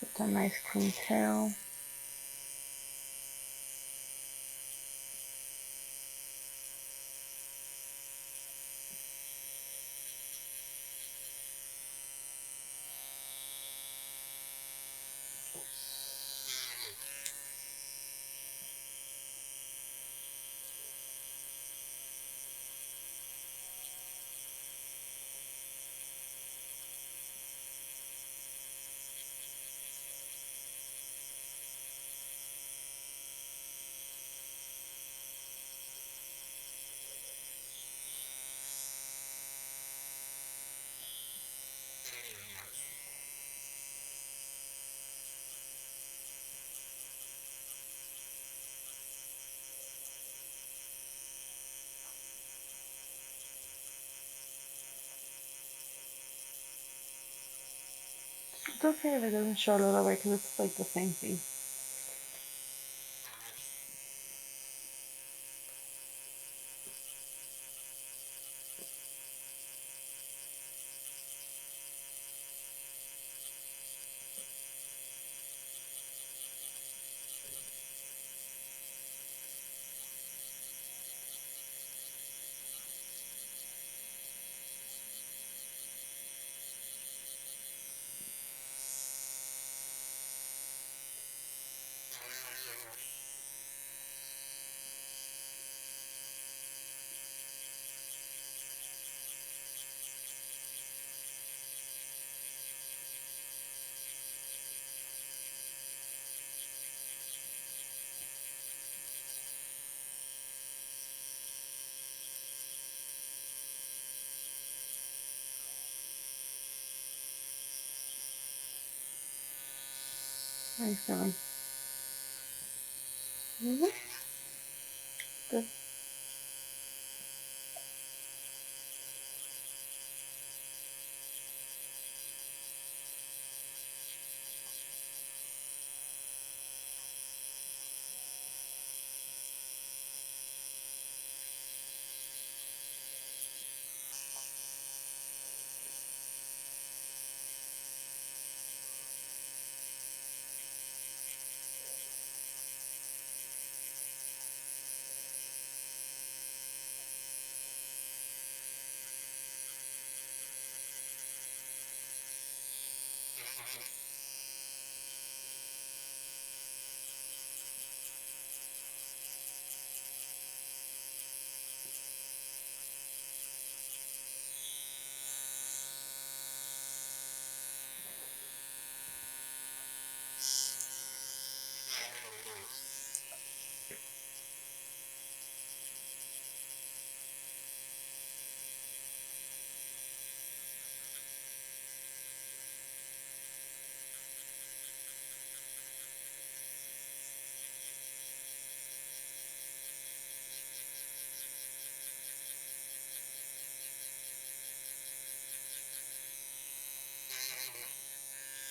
With a nice clean tail. It's okay if it doesn't show a little bit because it's like the same thing. How are you feeling? Good.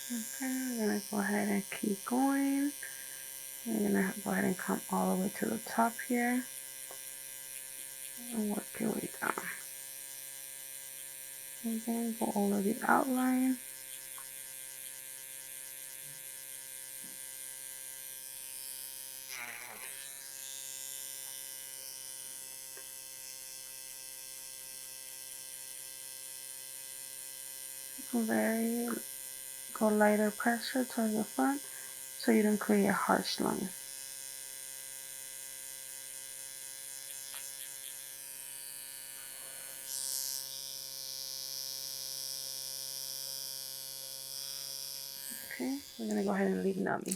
Okay, we're gonna go ahead and keep going. We're gonna go ahead and come all the way to the top here and work your way down. Again, go over the outline. Very go lighter pressure towards the front so you don't create a harsh line. Okay, we're gonna go ahead and leave numbing.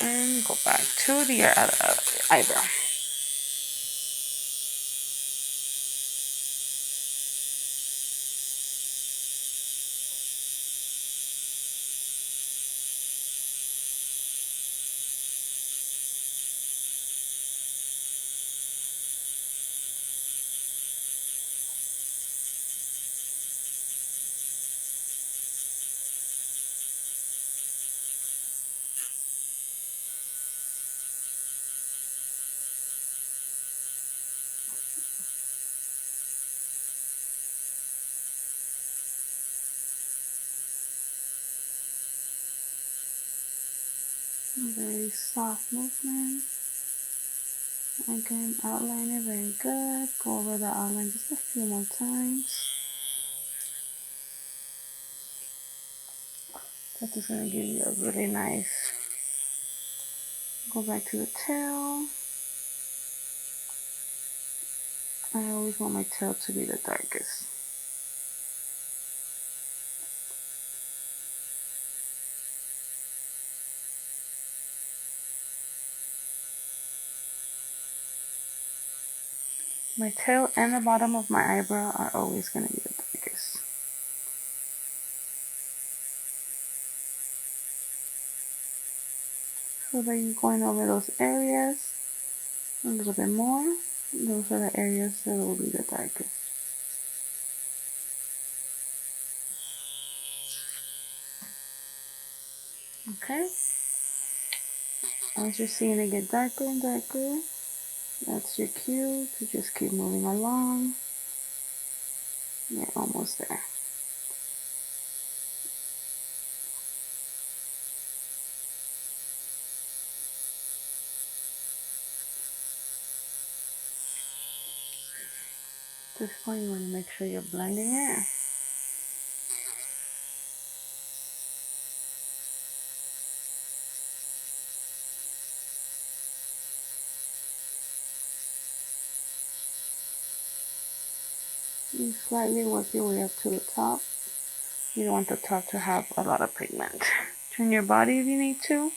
And go back to the eyebrow. Very soft movement. Again, outline it very good. Go over the outline just a few more times. That's just going to give you a really nice. Go back to the tail. I always want my tail to be the darkest. My tail and the bottom of my eyebrow are always going to be the darkest. So that you're going over those areas a little bit more. Those are the areas that will be the darkest. Okay? As you're seeing it get darker and darker, that's your cue to just keep moving along. You're almost there. At this point, you want to make sure you're blending it. You slightly work your way up to the top. You don't want the top to have a lot of pigment. Turn your body if you need to,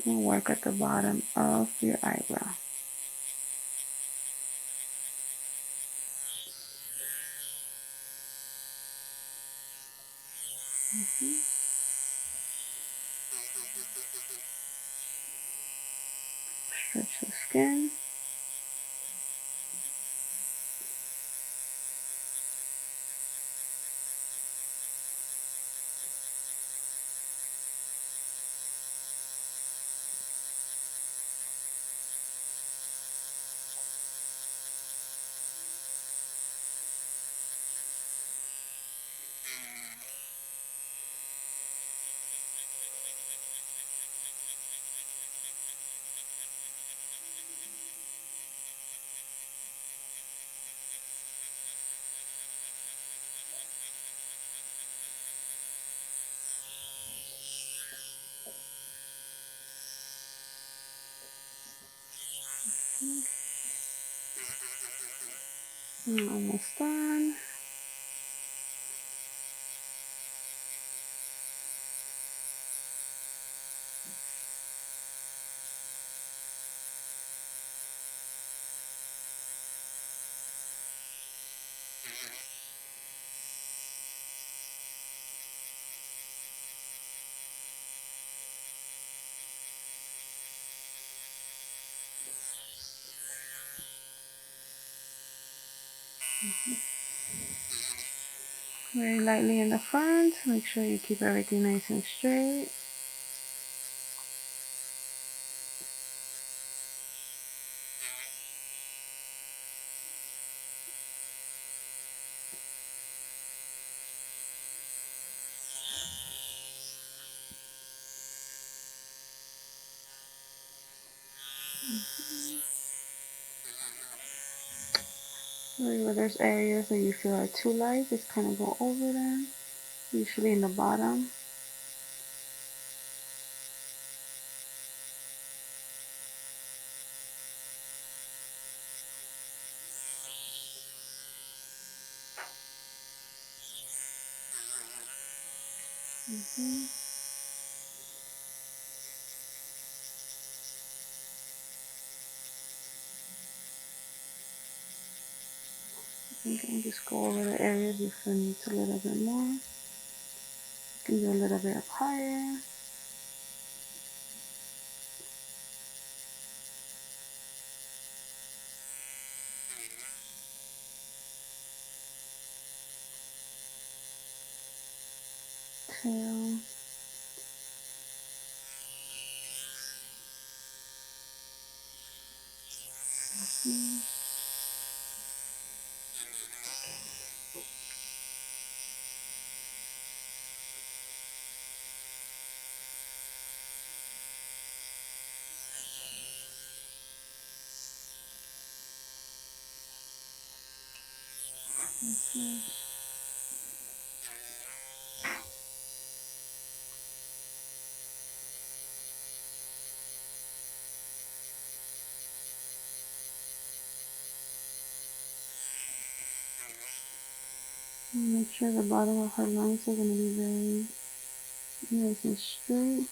and work at the bottom of your eyebrow. Stretch the skin. Almost done. Very lightly in the front. Make sure you keep everything nice and straight. Where there's areas that you feel are too light, just kind of go over them, usually in the bottom. You can just go over the areas if you need a little bit more. You can go a little bit up higher. Tail. Make sure the bottom of her lines are going to be very nice and straight.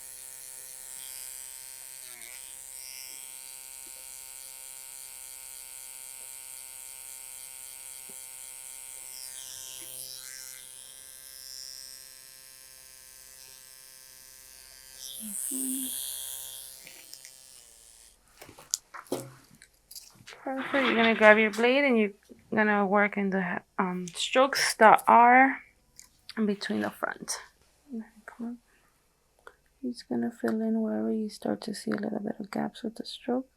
Perfect. You're going to grab your blade and you're going to work in the strokes that are in between the front. Just going to fill in wherever you start to see a little bit of gaps with the stroke.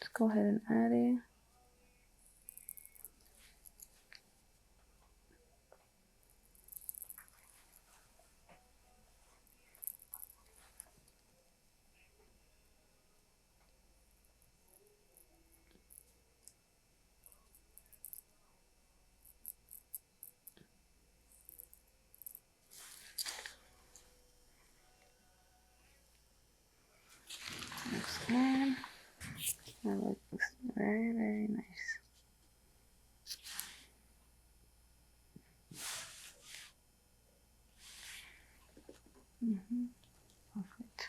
Just go ahead and add it. Scan. That looks very, very nice. Perfect.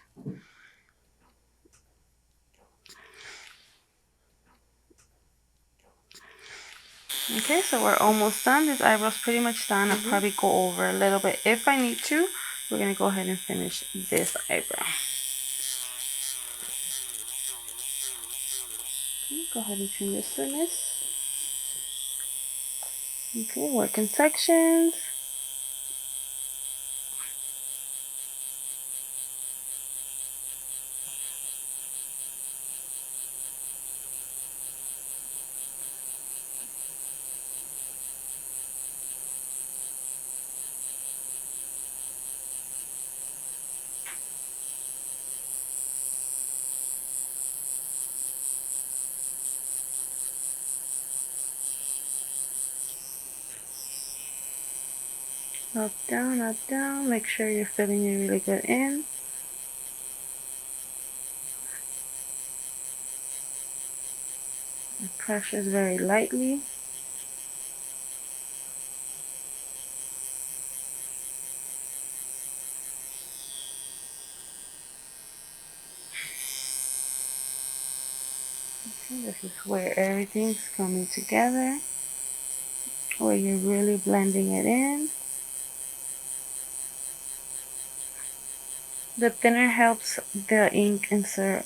Okay, so we're almost done. This eyebrow's pretty much done. I'll probably go over a little bit if I need to. We're going to go ahead and finish this eyebrow. Okay, go ahead and trim this thickness. Okay, work in sections. Up, down, up, down. Make sure you're filling it really good in. And pressure very lightly. Okay, this is where everything's coming together, where you're really blending it in. The thinner helps the ink insert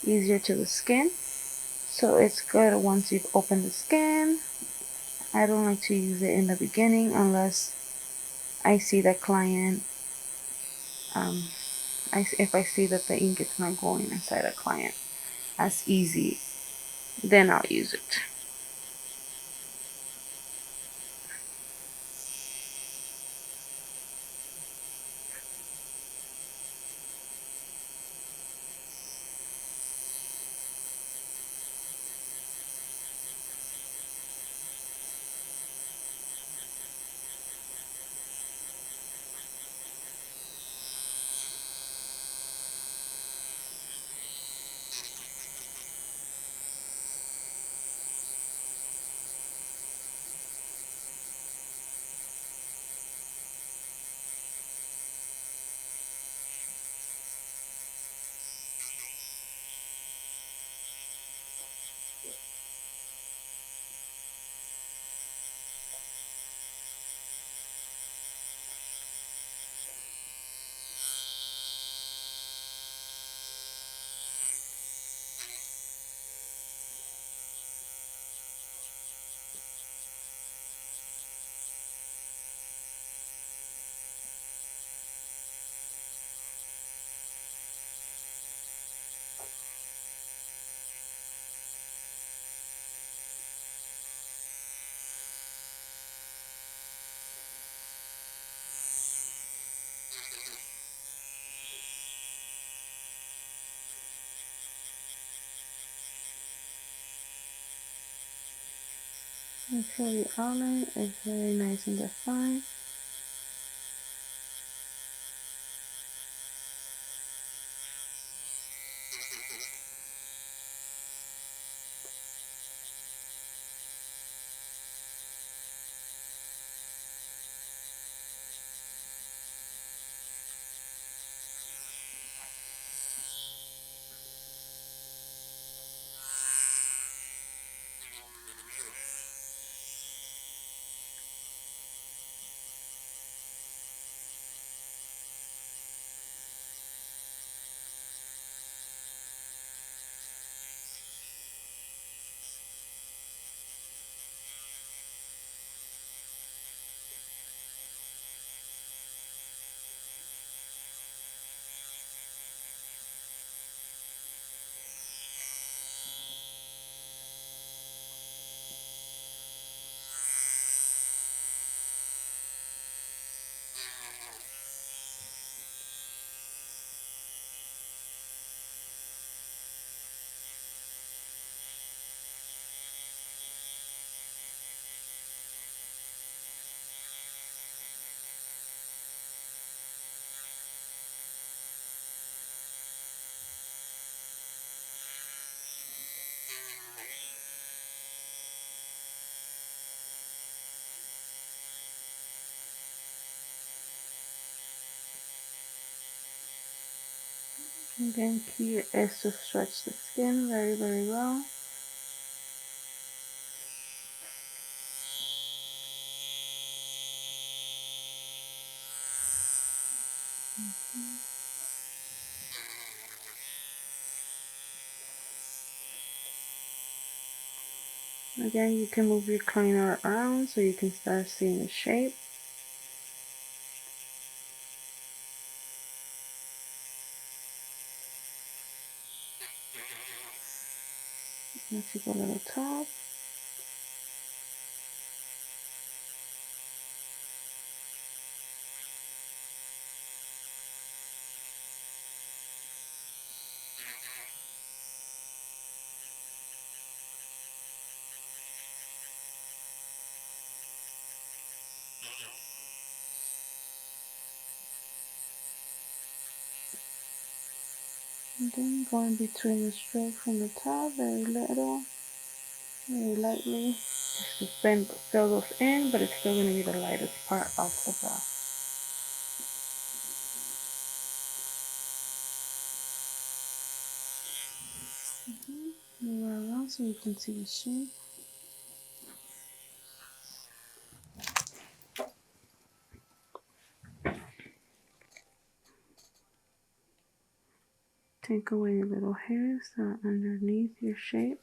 easier to the skin. So it's good once you've opened the skin. I don't like to use it in the beginning unless I see the client, if I see that the ink is not going inside the client as easy, then I'll use it. Make sure the outline is very nice and defined. Again, key is to stretch the skin very, very well. Again, you can move your cleaner around so you can start seeing the shape. Let's take a little top. And then go in between the strokes from the top, very little, very lightly, just to fill those in, but it's still going to be the lightest part of the brow. Move it around so you can see the shape. Take away your little hairs that are underneath your shape.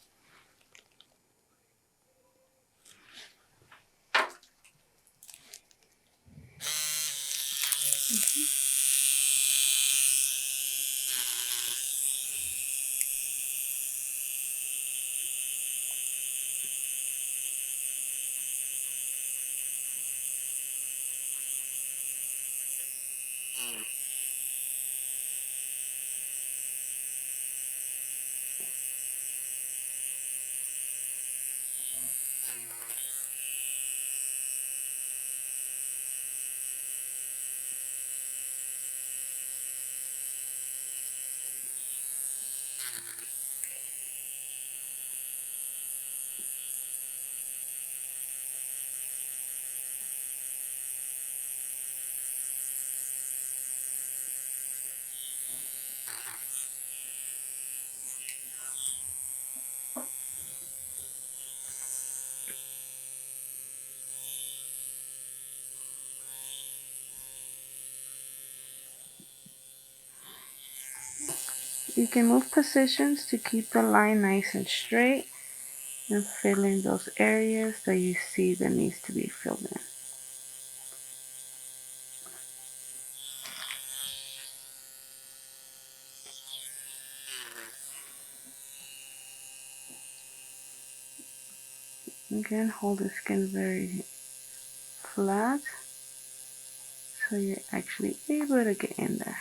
You can move positions to keep the line nice and straight and fill in those areas that you see that needs to be filled in. Again, hold the skin very flat so you're actually able to get in there.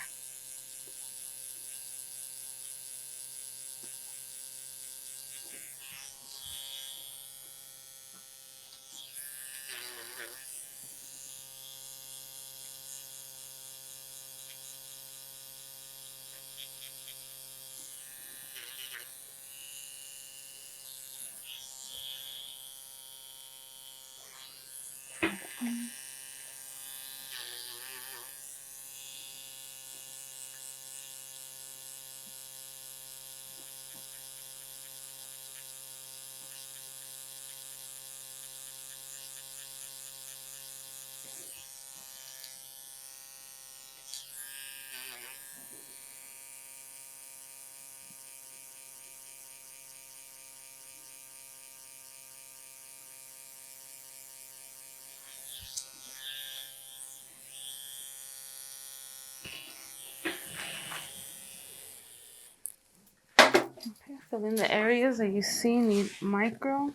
Fill in the areas that you see need micro.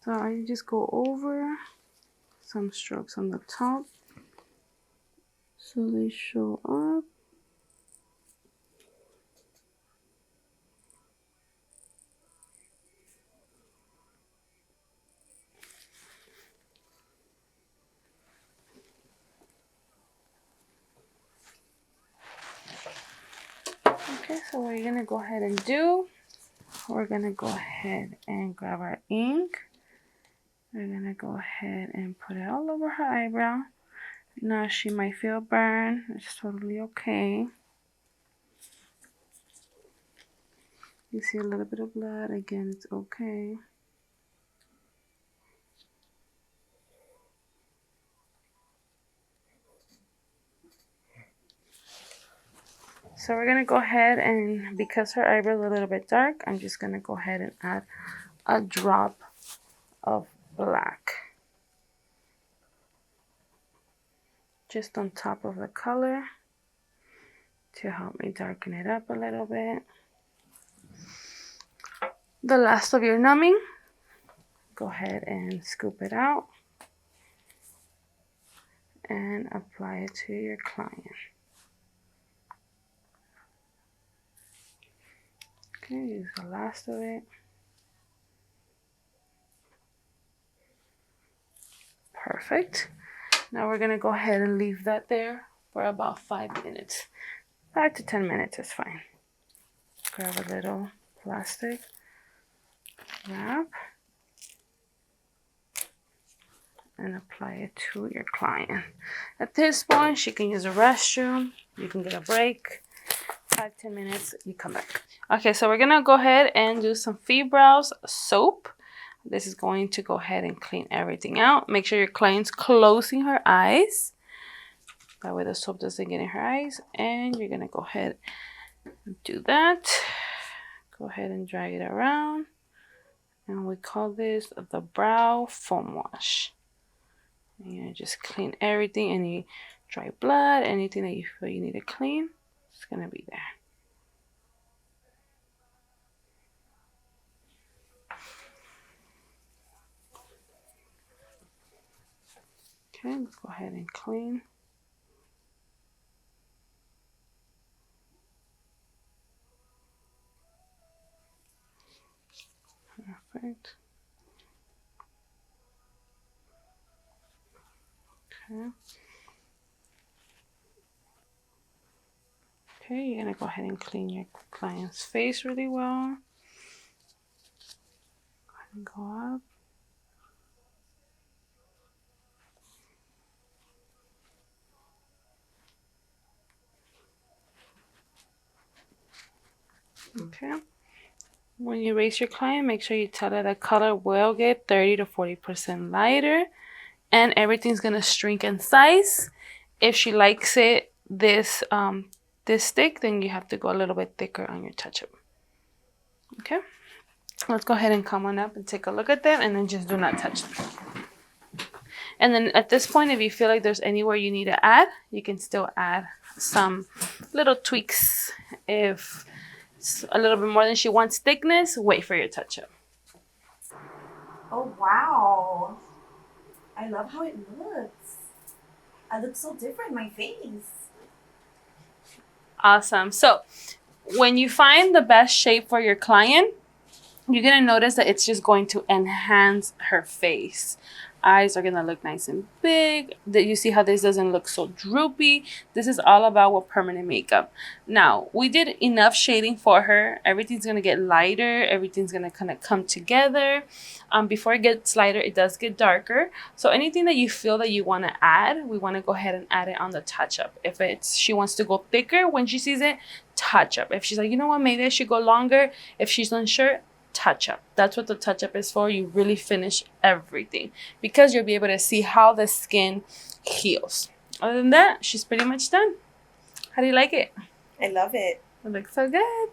So I just go over some strokes on the top so they show up. Okay, so what you're gonna go ahead and do, we're gonna go ahead and grab our ink. We're gonna go ahead and put it all over her eyebrow. Now she might feel burn, it's totally okay. You see a little bit of blood, again, it's okay. So we're gonna go ahead and, because her eyebrow is a little bit dark, I'm just gonna go ahead and add a drop of black. Just on top of the color to help me darken it up a little bit. The last of your numbing, go ahead and scoop it out and apply it to your client. Okay, use the last of it. Perfect. Now we're gonna go ahead and leave that there for about 5 minutes. 5 to 10 minutes is fine. Grab a little plastic wrap and apply it to your client. At this point, she can use a restroom. You can get a break. 5-10 minutes, you come back. Okay, so we're gonna go ahead and do some Brows soap. This is going to go ahead and clean everything out. Make sure your client's closing her eyes. That way the soap doesn't get in her eyes. And you're gonna go ahead and do that. Go ahead and drag it around. And we call this the brow foam wash. And you just clean everything, any dry blood, anything that you feel you need to clean, it's gonna be there. Okay, go ahead and clean. Perfect. Okay. Okay, you're gonna go ahead and clean your client's face really well. Go ahead and go up. Okay. When you raise your client, make sure you tell her the color will get 30 to 40% lighter and everything's gonna shrink in size. If she likes it this thick, then you have to go a little bit thicker on your touch-up. Okay, let's go ahead and come on up and take a look at them, and then just do not touch them. And then at this point, if you feel like there's anywhere you need to add, you can still add some little tweaks. If it's a little bit more than she wants thickness, wait for your touch-up. Oh, wow. I love how it looks. I look so different in my face. Awesome. So when you find the best shape for your client, you're going to notice that it's just going to enhance her face. Eyes are going to look nice and big. That you see how this doesn't look so droopy. This is all about with permanent makeup. Now, we did enough shading for her. Everything's going to get lighter. Everything's going to kind of come together. Before it gets lighter, it does get darker. So anything that you feel that you want to add, we want to go ahead and add it on the touch-up. If she wants to go thicker when she sees it, touch-up. If she's like, you know what, maybe I should go longer. If she's unsure, touch-up. That's what the touch-up is for. You really finish everything because you'll be able to see how the skin heals. Other than that, she's pretty much done. How do you like it? I love it. It looks so good.